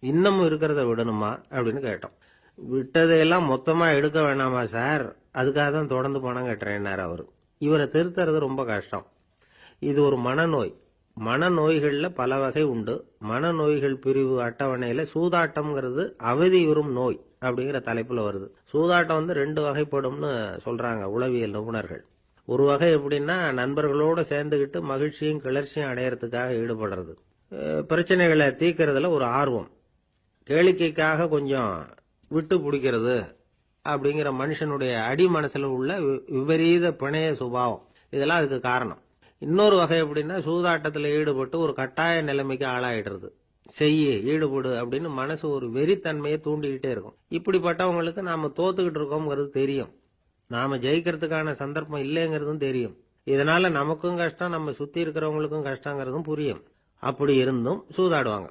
[SPEAKER 1] இன்னமும் இருக்கிறத விடணுமா அப்படின்னு கேட்டோம். விட்டதையெல்லாம் மொத்தமாக எடுக்க வேணாமா சார், அதுக்காக தான் தொடர்ந்து பணம் கட்டுறேன்னார் அவர். இவரை திருத்துறது ரொம்ப கஷ்டம். இது ஒரு மனநோய். மனநோய்களில் பல வகை உண்டு. மனநோய்கள் பிரிவு அட்டவணையில் சூதாட்டம்ங்கிறது அவதியுறும் நோய் அப்படிங்கிற தலைப்பில் வருது. சூதாட்டம் 2 வகைப்படும்னு சொல்கிறாங்க உளவியல் நிபுணர்கள். ஒரு வகை எப்படின்னா, நண்பர்களோடு சேர்ந்துக்கிட்டு மகிழ்ச்சியும் கிளர்ச்சியும் அடையிறதுக்காக ஈடுபடுறது. பிரச்சனைகளை தீர்க்கறதுல ஒரு ஆர்வம், கேளிக்கைக்காக கொஞ்சம் விட்டு பிடிக்கிறது அப்படிங்கிற மனுஷனுடைய அடி மனசில் உள்ள விபரீத பிணைய சுபாவம், இதெல்லாம் அதுக்கு காரணம். இன்னொரு வகை எப்படின்னா, சூதாட்டத்தில் ஈடுபட்டு ஒரு கட்டாய நிலைமைக்கு ஆளாயிடுறது. ஈடுபடு அப்படின்னு மனசு ஒரு வெறித்தன்மையை தூண்டிக்கிட்டே இருக்கும். இப்படிப்பட்டவங்களுக்கு நாம தோத்துக்கிட்டு இருக்கோம்ங்கிறது தெரியும், நாம ஜெயிக்கிறதுக்கான சந்தர்ப்பம் இல்லைங்கிறதும் தெரியும். இதனால நமக்கும் கஷ்டம், நம்ம சுத்தி இருக்கிறவங்களுக்கும் கஷ்டங்கிறதும் புரியும். அப்படி இருந்தும் சூதாடுவாங்க.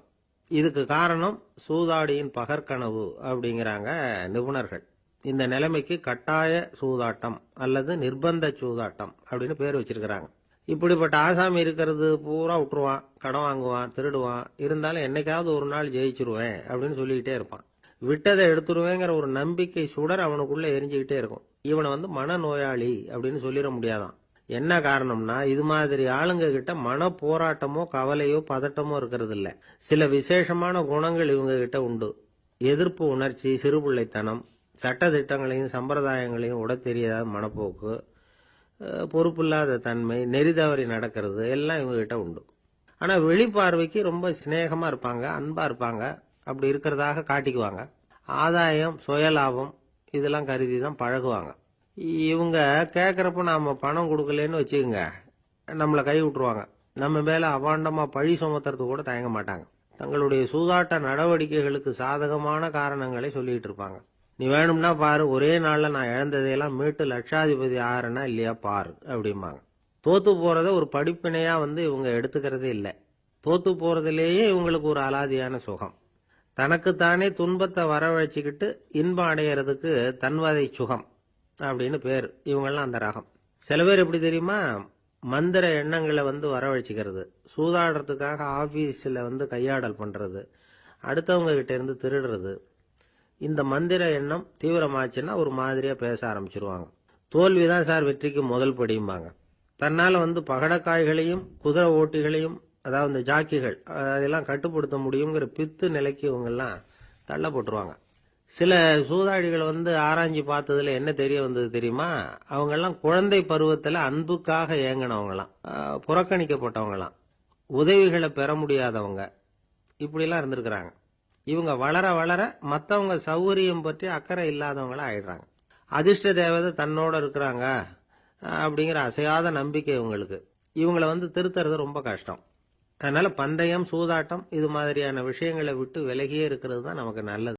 [SPEAKER 1] இதுக்கு காரணம் சூதாடியின் பகற்கனவு அப்படிங்கிறாங்க நிபுணர்கள். இந்த நிலைமைக்கு கட்டாய சூதாட்டம் அல்லது நிர்பந்த சூதாட்டம் அப்படின்னு பேர் வச்சிருக்கிறாங்க. இப்படிப்பட்ட ஆசாமி இருக்கிறது பூரா விட்டுருவான், கடன் வாங்குவான், திருடுவான், இருந்தாலும் என்னைக்காவது ஒரு நாள் ஜெயிச்சிருவேன் அப்படின்னு சொல்லிக்கிட்டே இருப்பான். விட்டதை எடுத்துருவேங்கிற ஒரு நம்பிக்கை சுடர் அவனுக்குள்ள எரிஞ்சுக்கிட்டே இருக்கும். இவனை மனநோயாளி அப்படின்னு சொல்லிட முடியாதான். என்ன காரணம்னா, இது மாதிரி ஆளுங்க கிட்ட மன போராட்டமோ கவலையோ பதட்டமோ இருக்கிறது இல்ல. சில விசேஷமான குணங்கள் இவங்க கிட்ட உண்டு. எதிர்ப்பு உணர்ச்சி, சிறுபிள்ளைத்தனம், சட்ட திட்டங்களையும் சம்பிரதாயங்களையும் உட தெரியாத மனப்போக்கு, பொறுப்பில்லாத தன்மை, நெறிதவறி நடக்கிறது எல்லாம் இவங்க கிட்ட உண்டு. ஆனா வெளிப்பார்வைக்கு ரொம்ப சிநேகமா இருப்பாங்க, அன்பா இருப்பாங்க. அப்படி இருக்கிறதாக காட்டிக்குவாங்க. ஆதாயம், சுயலாபம் இதெல்லாம் கருதி தான் பழகுவாங்க. இவங்க கேட்கறப்ப நாம பணம் கொடுக்கலன்னு வச்சுக்கோங்க, நம்மளை கை விட்டுருவாங்க. நம்ம மேல அபாண்டமா பழி சுமத்துறது கூட தயங்க மாட்டாங்க. தங்களுடைய சூதாட்ட நடவடிக்கைகளுக்கு சாதகமான காரணங்களை சொல்லிட்டு இருப்பாங்க. நீ வேணும்னா பாரு, ஒரே நாள்ல நான் இழந்ததையெல்லாம் மீட்டு லட்சாதிபதி ஆறனா இல்லையா பாரு அப்படிம்பாங்க. தோத்து போறத ஒரு படிப்பினையா இவங்க எடுத்துக்கிறதே இல்லை. தோத்து போறதுலேயே இவங்களுக்கு ஒரு அலாதியான சுகம். தனக்குத்தானே துன்பத்தை வரவழைச்சிக்கிட்டு இன்பம் அடையறதுக்கு தன்வதை சுகம் அப்படின்னு பேர். இவங்கெல்லாம் அந்த ரகம். சில பேர் எப்படி தெரியுமா, மந்திர எண்ணங்களை வரவழைச்சிக்கிறது, சூதாடுறதுக்காக ஆபீஸ்ல கையாடல் பண்றது, அடுத்தவங்க கிட்ட இருந்து திருடுறது. இந்த மந்திர எண்ணம் தீவிரமாச்சுன்னா ஒரு மாதிரியா பேச ஆரம்பிச்சிருவாங்க. தோல்விதான் சார் வெற்றிக்கு முதல் படியும்பாங்க. தன்னால பகடக்காய்களையும் குதிரை ஓட்டிகளையும், அதாவது இந்த ஜாக்கிகள், அதெல்லாம் கட்டுப்படுத்த முடியுங்கிற பித்து நிலைக்கு இவங்கெல்லாம் தள்ளப்பட்டுருவாங்க. சில சூதாடிகள் ஆராய்ச்சி பார்த்ததுல என்ன தெரிய வந்தது தெரியுமா, அவங்கெல்லாம் குழந்தை பருவத்துல அன்புக்காக ஏங்கினவங்களாம், புறக்கணிக்கப்பட்டவங்களாம், உதவிகளை பெற முடியாதவங்க, இப்படிலாம் இருந்திருக்கிறாங்க. இவங்க வளர வளர மற்றவங்க சௌகரியம் பற்றி அக்கறை இல்லாதவங்களா ஆயிடுறாங்க. அதிர்ஷ்ட தேவதை தன்னோட இருக்கிறாங்க அப்படிங்கிற அசையாத நம்பிக்கை இவங்களுக்கு. இவங்களை திருத்துறது ரொம்ப கஷ்டம். அதனால பந்தயம், சூதாட்டம் இது மாதிரியான விஷயங்களை விட்டு விலகியே இருக்கிறது தான் நமக்கு நல்லது.